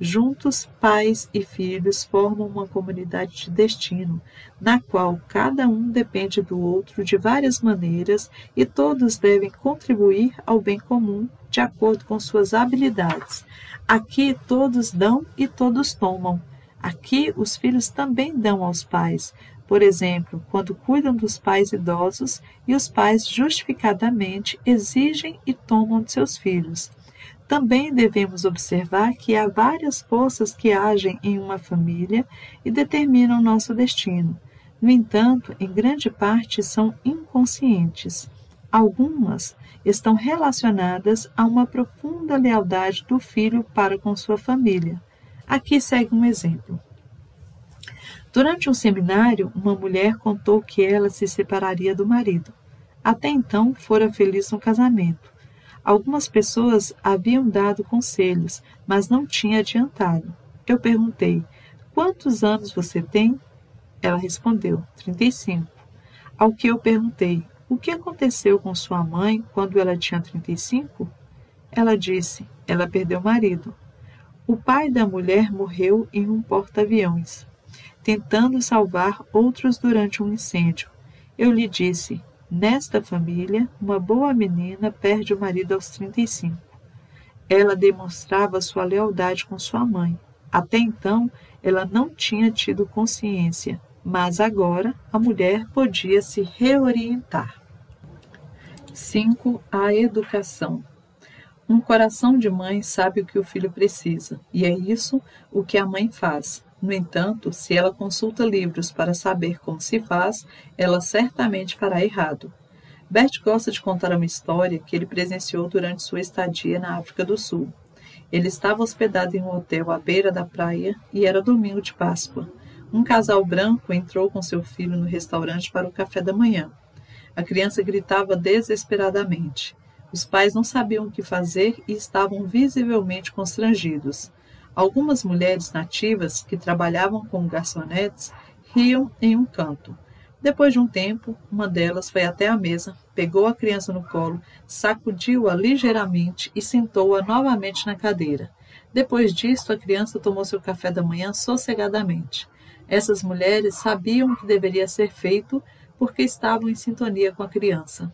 Juntos, pais e filhos formam uma comunidade de destino, na qual cada um depende do outro de várias maneiras e todos devem contribuir ao bem comum de acordo com suas habilidades. Aqui todos dão e todos tomam. Aqui os filhos também dão aos pais, por exemplo, quando cuidam dos pais idosos e os pais justificadamente exigem e tomam de seus filhos. Também devemos observar que há várias forças que agem em uma família e determinam nosso destino. No entanto, em grande parte são inconscientes. Algumas estão relacionadas a uma profunda lealdade do filho para com sua família. Aqui segue um exemplo. Durante um seminário, uma mulher contou que ela se separaria do marido. Até então, fora feliz no casamento. Algumas pessoas haviam dado conselhos, mas não tinha adiantado. Eu perguntei: quantos anos você tem? Ela respondeu: 35. Ao que eu perguntei: o que aconteceu com sua mãe quando ela tinha 35? Ela disse: ela perdeu o marido. O pai da mulher morreu em um porta-aviões, tentando salvar outros durante um incêndio. Eu lhe disse: nesta família, uma boa menina perde o marido aos 35. Ela demonstrava sua lealdade com sua mãe. Até então, ela não tinha tido consciência, mas agora a mulher podia se reorientar. 5. A educação. Um coração de mãe sabe o que o filho precisa, e é isso o que a mãe faz. No entanto, se ela consulta livros para saber como se faz, ela certamente fará errado. Bert gosta de contar uma história que ele presenciou durante sua estadia na África do Sul. Ele estava hospedado em um hotel à beira da praia e era domingo de Páscoa. Um casal branco entrou com seu filho no restaurante para o café da manhã. A criança gritava desesperadamente. Os pais não sabiam o que fazer e estavam visivelmente constrangidos. Algumas mulheres nativas, que trabalhavam como garçonetes, riam em um canto. Depois de um tempo, uma delas foi até a mesa, pegou a criança no colo, sacudiu-a ligeiramente e sentou-a novamente na cadeira. Depois disto, a criança tomou seu café da manhã sossegadamente. Essas mulheres sabiam o que deveria ser feito porque estavam em sintonia com a criança.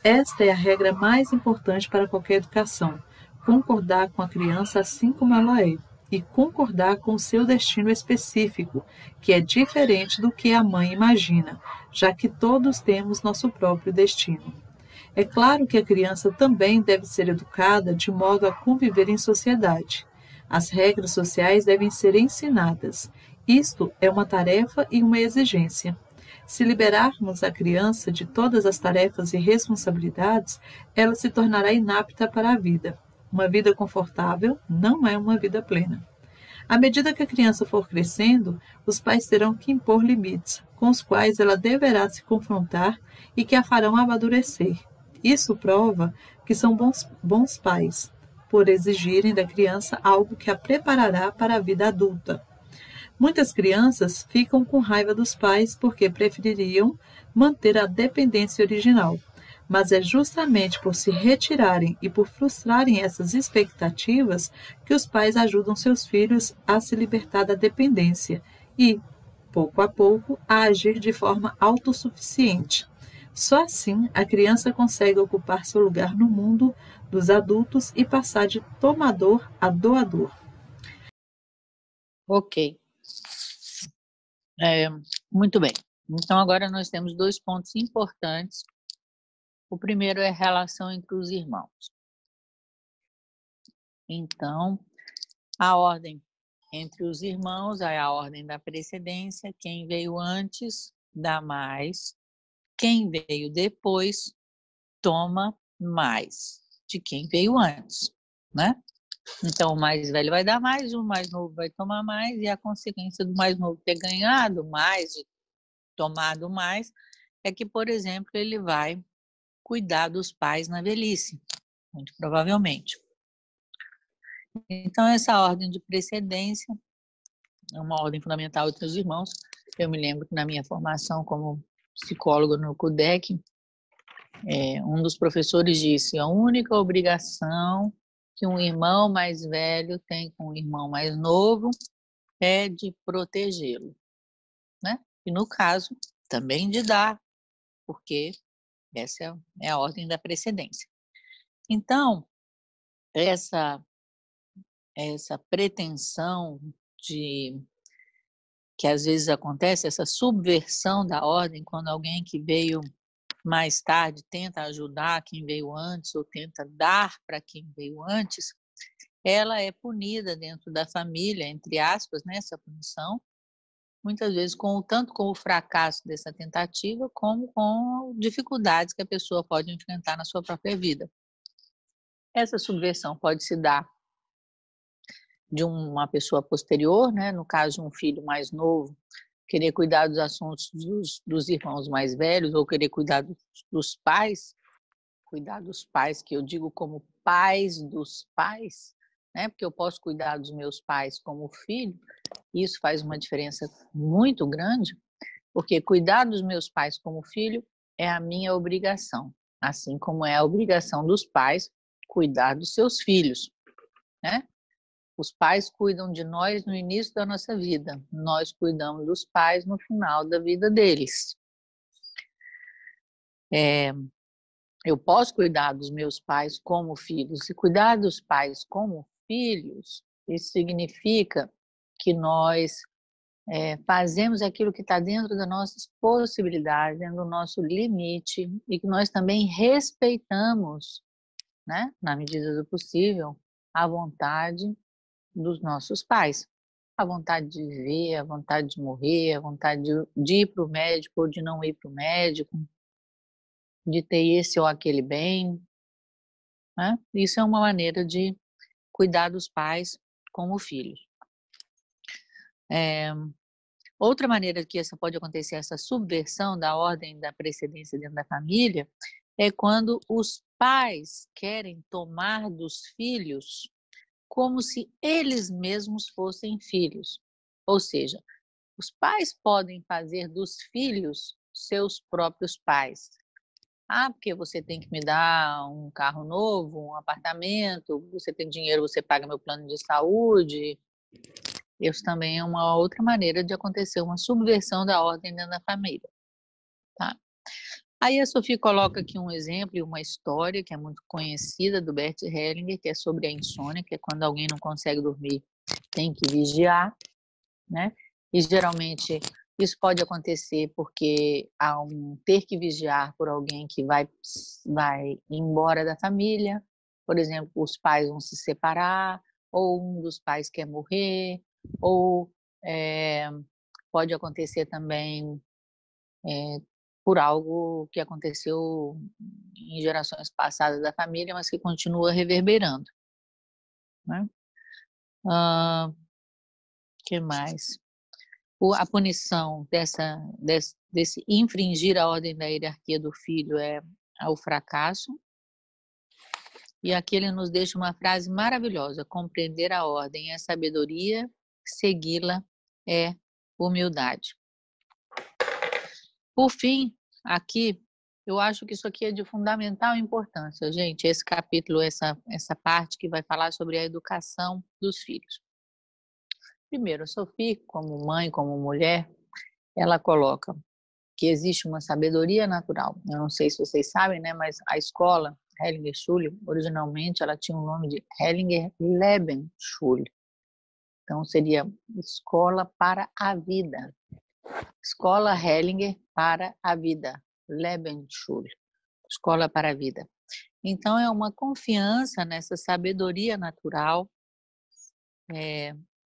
Esta é a regra mais importante para qualquer educação: concordar com a criança assim como ela é, e concordar com o seu destino específico, que é diferente do que a mãe imagina, já que todos temos nosso próprio destino. É claro que a criança também deve ser educada de modo a conviver em sociedade. As regras sociais devem ser ensinadas. Isto é uma tarefa e uma exigência. Se liberarmos a criança de todas as tarefas e responsabilidades, ela se tornará inapta para a vida. Uma vida confortável não é uma vida plena. À medida que a criança for crescendo, os pais terão que impor limites, com os quais ela deverá se confrontar e que a farão amadurecer. Isso prova que são bons pais, por exigirem da criança algo que a preparará para a vida adulta. Muitas crianças ficam com raiva dos pais porque prefeririam manter a dependência original. Mas é justamente por se retirarem e por frustrarem essas expectativas que os pais ajudam seus filhos a se libertar da dependência e, pouco a pouco, a agir de forma autossuficiente. Só assim a criança consegue ocupar seu lugar no mundo dos adultos e passar de tomador a doador. Ok. Muito bem. Então, agora nós temos 2 pontos importantes. O primeiro é a relação entre os irmãos. Então, a ordem entre os irmãos é a ordem da precedência. Quem veio antes dá mais. Quem veio depois toma mais de quem veio antes, né? Então, o mais velho vai dar mais, o mais novo vai tomar mais, e a consequência do mais novo ter ganhado mais, de tomado mais, é que, por exemplo, ele vai cuidar dos pais na velhice, muito provavelmente. Então, essa ordem de precedência é uma ordem fundamental entre os irmãos. Eu me lembro que na minha formação como psicólogo no CUDEC, um dos professores disse: a única obrigação que um irmão mais velho tem com um irmão mais novo é de protegê-lo, né? E no caso, também de dar, porque essa é a ordem da precedência. Então, essa pretensão de que às vezes acontece, essa subversão da ordem, quando alguém que veio mais tarde tenta ajudar quem veio antes ou tenta dar para quem veio antes, ela é punida dentro da família, entre aspas, né, essa punição, muitas vezes tanto com o fracasso dessa tentativa, como com dificuldades que a pessoa pode enfrentar na sua própria vida. Essa subversão pode se dar de uma pessoa posterior, né, no caso de um filho mais novo, querer cuidar dos assuntos dos irmãos mais velhos, ou querer cuidar dos pais, que eu digo como pais dos pais, né? Porque eu posso cuidar dos meus pais como filho, e isso faz uma diferença muito grande, porque cuidar dos meus pais como filho é a minha obrigação, assim como é a obrigação dos pais cuidar dos seus filhos, né? Os pais cuidam de nós no início da nossa vida, nós cuidamos dos pais no final da vida deles. Eu posso cuidar dos meus pais como filhos, e cuidar dos pais como filhos, isso significa que nós fazemos aquilo que está dentro das nossas possibilidades, dentro do nosso limite, e que nós também respeitamos, né, na medida do possível, a vontade dos nossos pais. A vontade de viver, a vontade de morrer, a vontade de ir para o médico ou de não ir para o médico, de ter esse ou aquele bem, né? Isso é uma maneira de cuidar dos pais como filhos. Outra maneira que essa pode acontecer, essa subversão da ordem da precedência dentro da família, é quando os pais querem tomar dos filhos como se eles mesmos fossem filhos. Ou seja, os pais podem fazer dos filhos seus próprios pais. Porque você tem que me dar um carro novo, um apartamento, você tem dinheiro, você paga meu plano de saúde. Isso também é uma outra maneira de acontecer uma subversão da ordem dentro da família. Tá? Aí a Sofia coloca aqui um exemplo e uma história que é muito conhecida do Bert Hellinger, que é sobre a insônia, que é quando alguém não consegue dormir, tem que vigiar, né? E geralmente isso pode acontecer porque há ter que vigiar por alguém que vai embora da família. Por exemplo, os pais vão se separar, ou um dos pais quer morrer, ou pode acontecer também por algo que aconteceu em gerações passadas da família, mas que continua reverberando, né? Que mais? A punição desse infringir a ordem da hierarquia do filho é o fracasso. E aqui ele nos deixa uma frase maravilhosa: compreender a ordem é sabedoria, segui-la é humildade. Por fim, aqui, eu acho que isso aqui é de fundamental importância, gente, esse capítulo, essa parte que vai falar sobre a educação dos filhos. Primeiro, a Sophie, como mãe, como mulher, ela coloca que existe uma sabedoria natural. Eu não sei se vocês sabem, né, mas a escola Hellinger Schule, originalmente, ela tinha o nome de Hellinger Lebensschule. Então, seria escola para a vida. Escola Hellinger para a vida, Lebensschule, Escola para a Vida. Então, é uma confiança nessa sabedoria natural,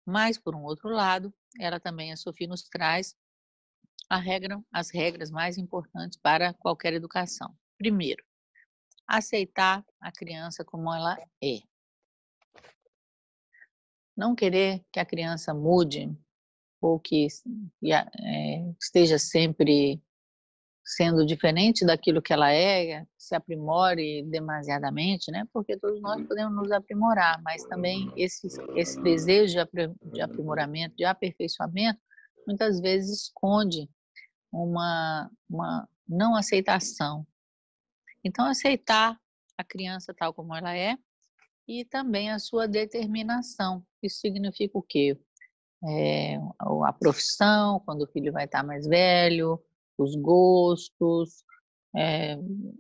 mas, por um outro lado, ela também, a Sophie, nos traz as regras mais importantes para qualquer educação. Primeiro, aceitar a criança como ela é. Não querer que a criança mude ou que esteja sempre sendo diferente daquilo que ela se aprimore demasiadamente, né? Porque todos nós podemos nos aprimorar, mas também esse desejo de aprimoramento, de aperfeiçoamento, muitas vezes esconde uma não aceitação. Então, aceitar a criança tal como ela é e também a sua determinação. Isso significa o quê? A profissão, quando o filho vai estar mais velho, os gostos,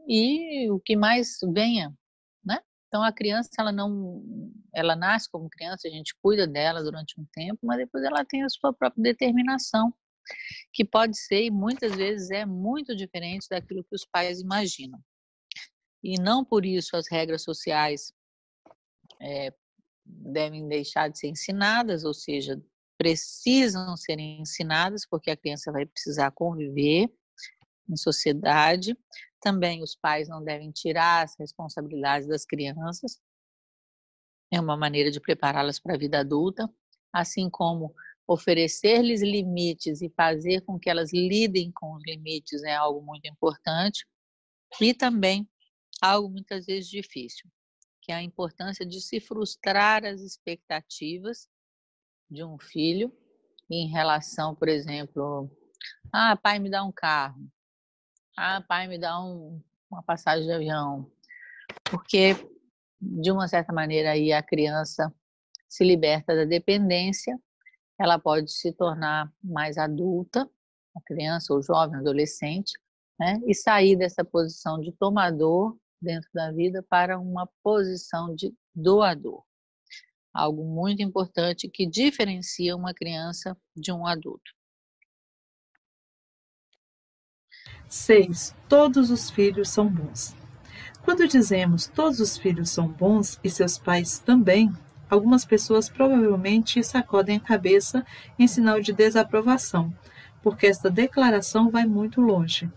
e o que mais venha, né? Então, a criança, ela nasce como criança, a gente cuida dela durante um tempo, mas depois ela tem a sua própria determinação, que pode ser, e muitas vezes é muito diferente daquilo que os pais imaginam. E não por isso as regras sociais devem deixar de ser ensinadas, ou seja, precisam ser ensinadas, porque a criança vai precisar conviver em sociedade. Também os pais não devem tirar as responsabilidades das crianças. É uma maneira de prepará-las para a vida adulta, assim como oferecer-lhes limites e fazer com que elas lidem com os limites é algo muito importante. E também algo muitas vezes difícil, que é a importância de se frustrar as expectativas de um filho em relação, por exemplo, pai, me dá um carro. Pai, me dá uma passagem de avião. Porque, de uma certa maneira, aí a criança se liberta da dependência, ela pode se tornar mais adulta, a criança, ou jovem, adolescente, né? E sair dessa posição de tomador dentro da vida para uma posição de doador. Algo muito importante que diferencia uma criança de um adulto. 6. Todos os filhos são bons. Quando dizemos todos os filhos são bons e seus pais também, algumas pessoas provavelmente sacodem a cabeça em sinal de desaprovação, porque esta declaração vai muito longe.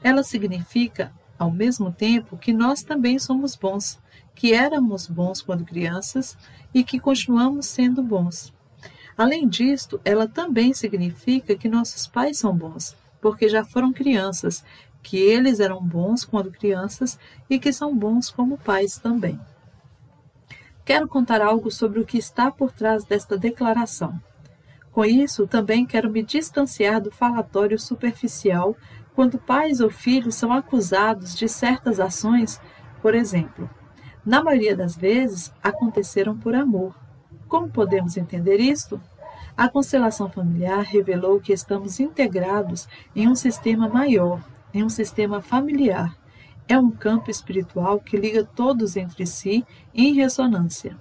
Ela significa, ao mesmo tempo, que nós também somos bons, que éramos bons quando crianças e que continuamos sendo bons. Além disto, ela também significa que nossos pais são bons, porque já foram crianças, que eles eram bons quando crianças e que são bons como pais também. Quero contar algo sobre o que está por trás desta declaração. Com isso, também quero me distanciar do falatório superficial quando pais ou filhos são acusados de certas ações, por exemplo. Na maioria das vezes, aconteceram por amor. Como podemos entender isto? A constelação familiar revelou que estamos integrados em um sistema maior, em um sistema familiar. É um campo espiritual que liga todos entre si em ressonância.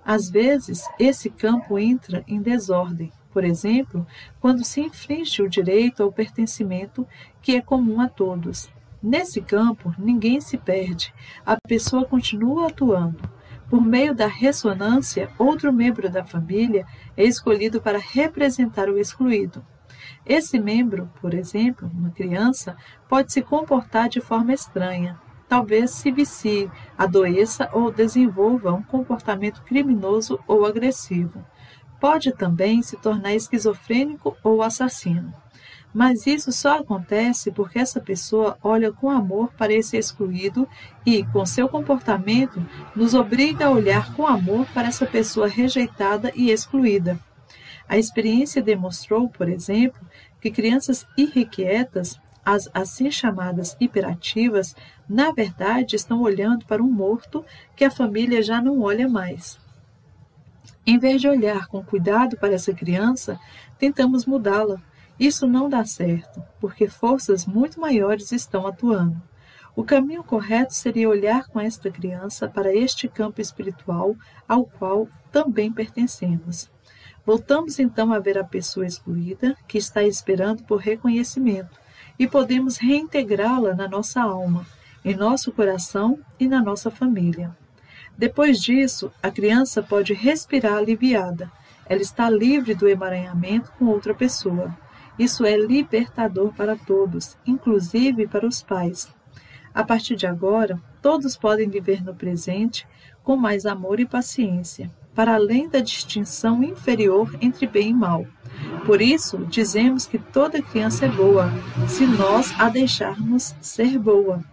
Às vezes, esse campo entra em desordem, por exemplo, quando se infringe o direito ao pertencimento que é comum a todos. Nesse campo, ninguém se perde, a pessoa continua atuando. Por meio da ressonância, outro membro da família é escolhido para representar o excluído. Esse membro, por exemplo, uma criança, pode se comportar de forma estranha. Talvez se vicie, adoeça ou desenvolva um comportamento criminoso ou agressivo. Pode também se tornar esquizofrênico ou assassino. Mas isso só acontece porque essa pessoa olha com amor para esse excluído e, com seu comportamento, nos obriga a olhar com amor para essa pessoa rejeitada e excluída. A experiência demonstrou, por exemplo, que crianças irrequietas, as assim chamadas hiperativas, na verdade estão olhando para um morto que a família já não olha mais. Em vez de olhar com cuidado para essa criança, tentamos mudá-la. Isso não dá certo, porque forças muito maiores estão atuando. O caminho correto seria olhar com esta criança para este campo espiritual ao qual também pertencemos. Voltamos então a ver a pessoa excluída, que está esperando por reconhecimento, e podemos reintegrá-la na nossa alma, em nosso coração e na nossa família. Depois disso, a criança pode respirar aliviada. Ela está livre do emaranhamento com outra pessoa. Isso é libertador para todos, inclusive para os pais. A partir de agora, todos podem viver no presente com mais amor e paciência, para além da distinção inferior entre bem e mal. Por isso, dizemos que toda criança é boa, se nós a deixarmos ser boa.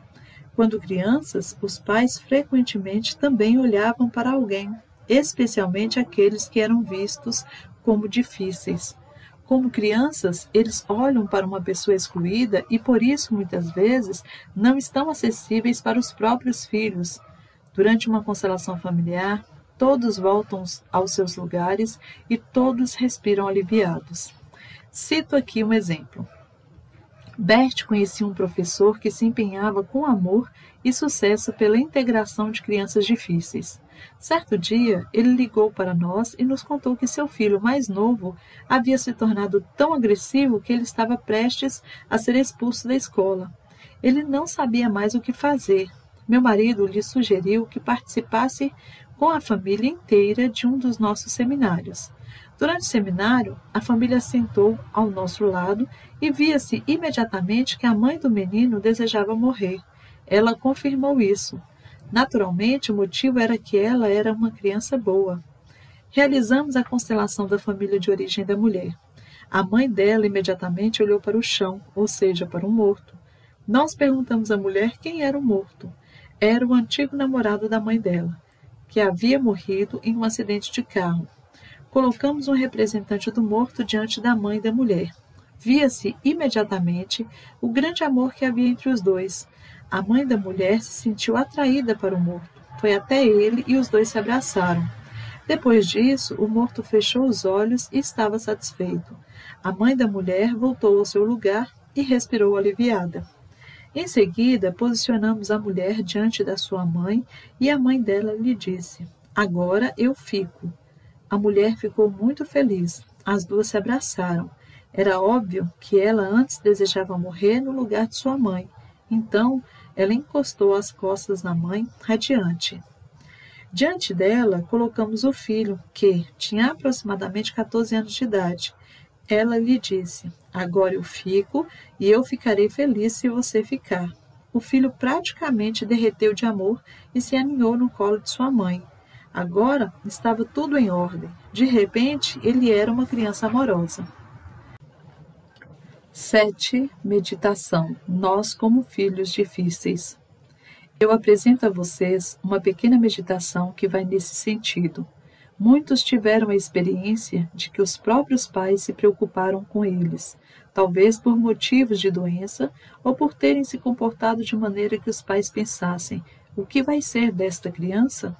Quando crianças, os pais frequentemente também olhavam para alguém, especialmente aqueles que eram vistos como difíceis. Como crianças, eles olham para uma pessoa excluída e, por isso, muitas vezes, não estão acessíveis para os próprios filhos. Durante uma constelação familiar, todos voltam aos seus lugares e todos respiram aliviados. Cito aqui um exemplo. Bert conhecia um professor que se empenhava com amor e sucesso pela integração de crianças difíceis. Certo dia, ele ligou para nós e nos contou que seu filho mais novo havia se tornado tão agressivo que ele estava prestes a ser expulso da escola. Ele não sabia mais o que fazer. Meu marido lhe sugeriu que participasse com a família inteira de um dos nossos seminários. Durante o seminário, a família sentou ao nosso lado e via-se imediatamente que a mãe do menino desejava morrer. Ela confirmou isso. Naturalmente, o motivo era que ela era uma criança boa. Realizamos a constelação da família de origem da mulher. A mãe dela imediatamente olhou para o chão, ou seja, para um morto. Nós perguntamos à mulher quem era o morto. Era o antigo namorado da mãe dela, que havia morrido em um acidente de carro. Colocamos um representante do morto diante da mãe da mulher. Via-se imediatamente o grande amor que havia entre os dois. A mãe da mulher se sentiu atraída para o morto. Foi até ele e os dois se abraçaram. Depois disso, o morto fechou os olhos e estava satisfeito. A mãe da mulher voltou ao seu lugar e respirou aliviada. Em seguida, posicionamos a mulher diante da sua mãe e a mãe dela lhe disse: "Agora eu fico." A mulher ficou muito feliz. As duas se abraçaram. Era óbvio que ela antes desejava morrer no lugar de sua mãe. Então, ela encostou as costas na mãe, radiante. Diante dela, colocamos o filho, que tinha aproximadamente 14 anos de idade. Ela lhe disse: "Agora eu fico e eu ficarei feliz se você ficar." O filho praticamente derreteu de amor e se aninhou no colo de sua mãe. Agora estava tudo em ordem. De repente, ele era uma criança amorosa. 7. Meditação. Nós como filhos difíceis. Eu apresento a vocês uma pequena meditação que vai nesse sentido. Muitos tiveram a experiência de que os próprios pais se preocuparam com eles, talvez por motivos de doença ou por terem se comportado de maneira que os pais pensassem: o que vai ser desta criança?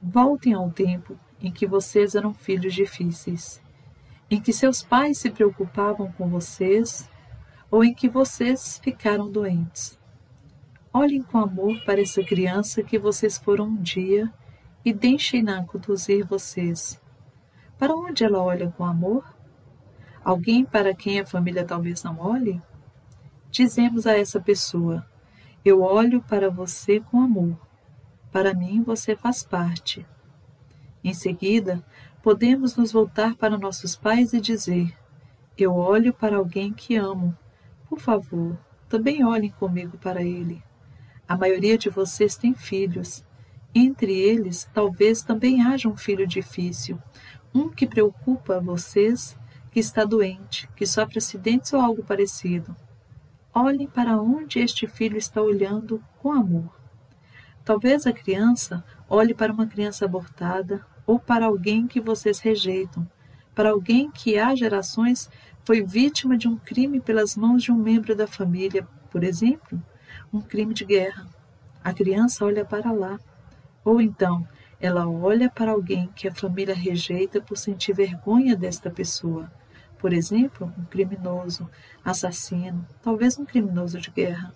Voltem ao tempo em que vocês eram filhos difíceis, em que seus pais se preocupavam com vocês ou em que vocês ficaram doentes. Olhem com amor para essa criança que vocês foram um dia e deixem-na conduzir vocês. Para onde ela olha com amor? Alguém para quem a família talvez não olhe? Dizemos a essa pessoa: "Eu olho para você com amor. Para mim você faz parte." Em seguida, podemos nos voltar para nossos pais e dizer: "Eu olho para alguém que amo. Por favor, também olhem comigo para ele." A maioria de vocês tem filhos. Entre eles, talvez também haja um filho difícil, um que preocupa vocês, que está doente, que sofre acidentes ou algo parecido. Olhem para onde este filho está olhando com amor. Talvez a criança olhe para uma criança abortada ou para alguém que vocês rejeitam, para alguém que há gerações foi vítima de um crime pelas mãos de um membro da família, por exemplo, um crime de guerra. A criança olha para lá. Ou então, ela olha para alguém que a família rejeita por sentir vergonha desta pessoa. Por exemplo, um criminoso, assassino, talvez um criminoso de guerra.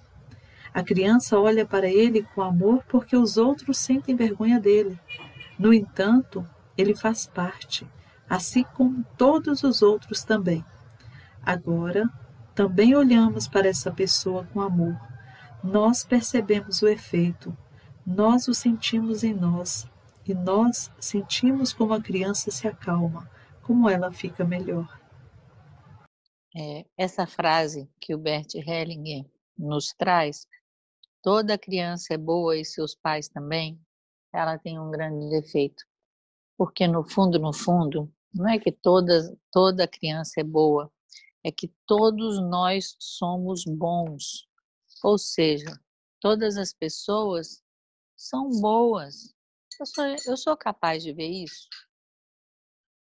A criança olha para ele com amor porque os outros sentem vergonha dele. No entanto, ele faz parte. assim como todos os outros também. Agora, também olhamos para essa pessoa com amor. Nós percebemos o efeito, nós o sentimos em nós, e nós sentimos como a criança se acalma, como ela fica melhor. Essa frase que o Bert Hellinger nos traz, toda criança é boa e seus pais também, ela tem um grande defeito. Porque no fundo, não é que toda criança é boa, é que todos nós somos bons. Ou seja, todas as pessoas são boas. Eu sou capaz de ver isso?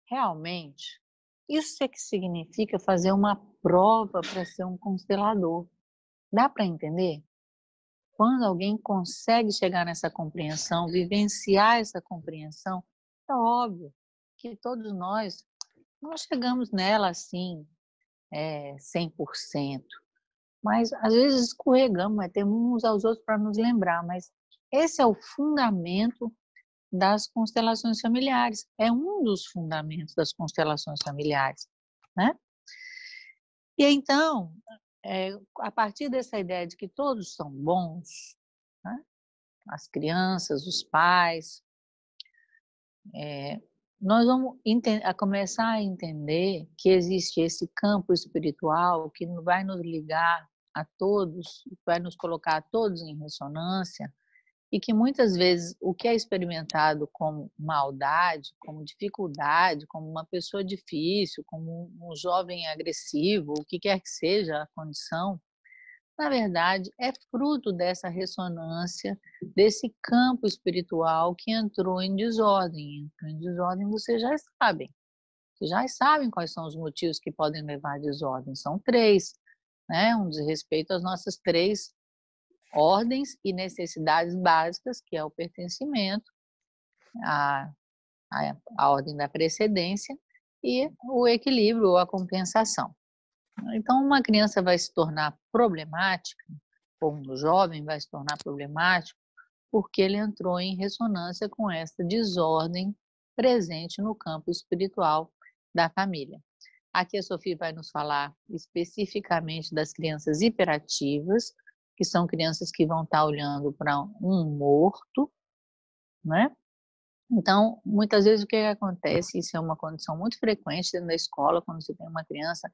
Realmente? Isso é que significa fazer uma prova para ser um constelador. Dá para entender? Quando alguém consegue chegar nessa compreensão, vivenciar essa compreensão, é óbvio que todos nós não chegamos nela assim, 100%. Mas às vezes escorregamos, mas temos uns aos outros para nos lembrar. Mas esse é o fundamento das constelações familiares. É um dos fundamentos das constelações familiares, né? E então, a partir dessa ideia de que todos são bons, né? As crianças, os pais, nós vamos começar a entender que existe esse campo espiritual que vai nos ligar a todos, vai nos colocar a todos em ressonância, e que muitas vezes o que é experimentado como maldade, como dificuldade, como uma pessoa difícil, como um jovem agressivo, o que quer que seja a condição, na verdade é fruto dessa ressonância, desse campo espiritual que entrou em desordem. Entrou em desordem, vocês já sabem quais são os motivos que podem levar à desordem. São 3, né? Um desrespeito às nossas 3 ordens e necessidades básicas, que é o pertencimento, a ordem da precedência e o equilíbrio ou a compensação. Então, uma criança vai se tornar problemática, ou um jovem vai se tornar problemático, porque ele entrou em ressonância com essa desordem presente no campo espiritual da família. Aqui a Sofia vai nos falar especificamente das crianças hiperativas, que são crianças que vão estar olhando para um morto, né? Então, muitas vezes o que acontece, isso é uma condição muito frequente dentro da escola, quando você tem uma criança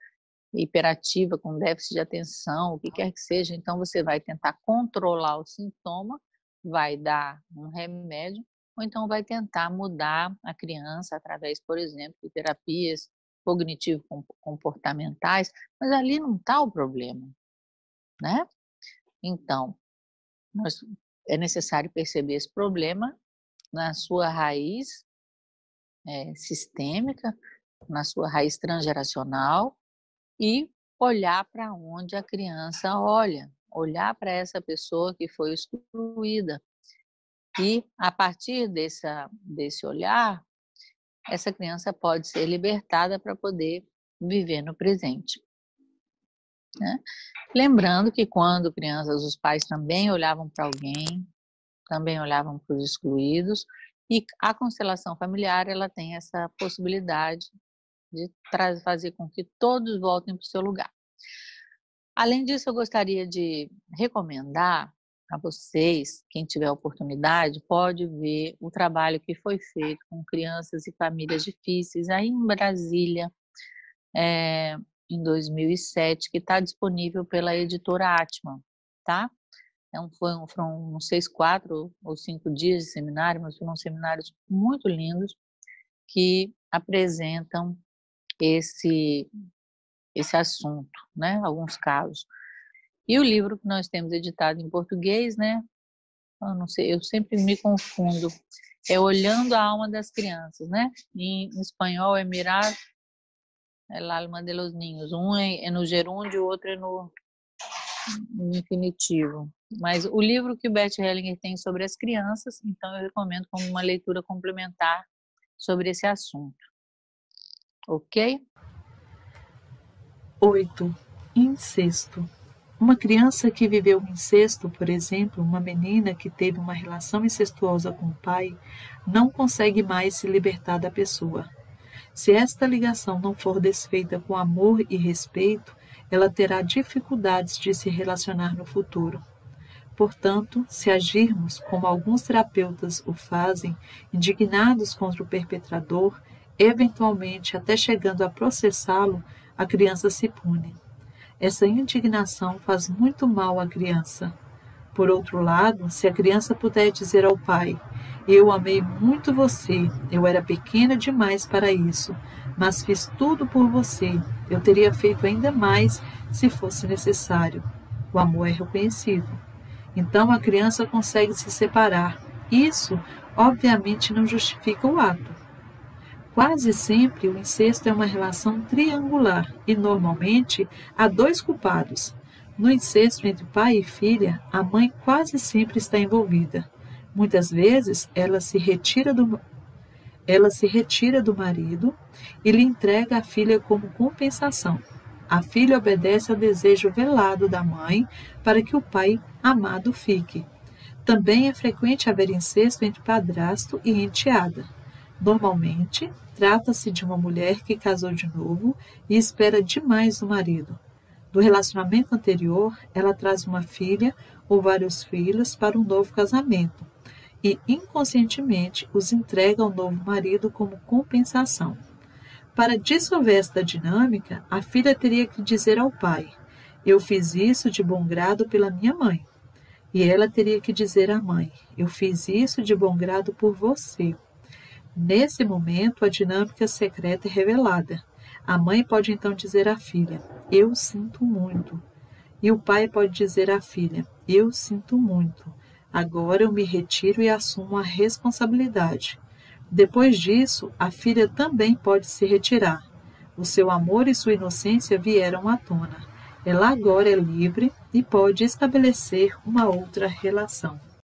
hiperativa, com déficit de atenção, o que quer que seja, então você vai tentar controlar o sintoma, vai dar um remédio, ou então vai tentar mudar a criança através, por exemplo, de terapias cognitivo-comportamentais, mas ali não está o problema, né? Então, é necessário perceber esse problema na sua raiz sistêmica, na sua raiz transgeracional e olhar para onde a criança olhar para essa pessoa que foi excluída. E, a partir desse olhar, essa criança pode ser libertada para poder viver no presente. Né? Lembrando que quando crianças, os pais também olhavam para alguém, também olhavam para os excluídos, e a constelação familiar ela tem essa possibilidade de fazer com que todos voltem para o seu lugar. Além disso, eu gostaria de recomendar a vocês, quem tiver oportunidade, pode ver o trabalho que foi feito com crianças e famílias difíceis aí em Brasília, em 2007, que está disponível pela editora Atman, tá? Foram, não sei, 4 ou 5 dias de seminário, mas foram seminários muito lindos que apresentam esse assunto, né? Alguns casos. E o livro que nós temos editado em português, né? Eu não sei, eu sempre me confundo. É Olhando a Alma das Crianças, né? Em espanhol é Mirar el alma de los niños. Um é no gerúndio, o outro é no infinitivo. Mas o livro que o Bert Hellinger tem sobre as crianças, então eu recomendo como uma leitura complementar sobre esse assunto. Ok? 8. Incesto. Uma criança que viveu um incesto, por exemplo, uma menina que teve uma relação incestuosa com o pai, não consegue mais se libertar da pessoa. Se esta ligação não for desfeita com amor e respeito, ela terá dificuldades de se relacionar no futuro. Portanto, se agirmos como alguns terapeutas o fazem, indignados contra o perpetrador, eventualmente até chegando a processá-lo, a criança se pune. Essa indignação faz muito mal à criança. Por outro lado, se a criança puder dizer ao pai: eu amei muito você, eu era pequena demais para isso, mas fiz tudo por você, eu teria feito ainda mais se fosse necessário. O amor é reconhecido. Então a criança consegue se separar. Isso, obviamente, não justifica o ato. Quase sempre o incesto é uma relação triangular e, normalmente, há dois culpados. No incesto entre pai e filha, a mãe quase sempre está envolvida. Muitas vezes, ela se retira do marido e lhe entrega a filha como compensação. A filha obedece ao desejo velado da mãe para que o pai amado fique. Também é frequente haver incesto entre padrasto e enteada. Normalmente, trata-se de uma mulher que casou de novo e espera demais do marido. Do relacionamento anterior, ela traz uma filha ou vários filhos para um novo casamento e, inconscientemente, os entrega ao novo marido como compensação. Para dissolver esta dinâmica, a filha teria que dizer ao pai: eu fiz isso de bom grado pela minha mãe. E ela teria que dizer à mãe: eu fiz isso de bom grado por você. Nesse momento, a dinâmica secreta é revelada. A mãe pode então dizer à filha: eu sinto muito. E o pai pode dizer à filha: eu sinto muito. Agora eu me retiro e assumo a responsabilidade. Depois disso, a filha também pode se retirar. O seu amor e sua inocência vieram à tona. Ela agora é livre e pode estabelecer uma outra relação.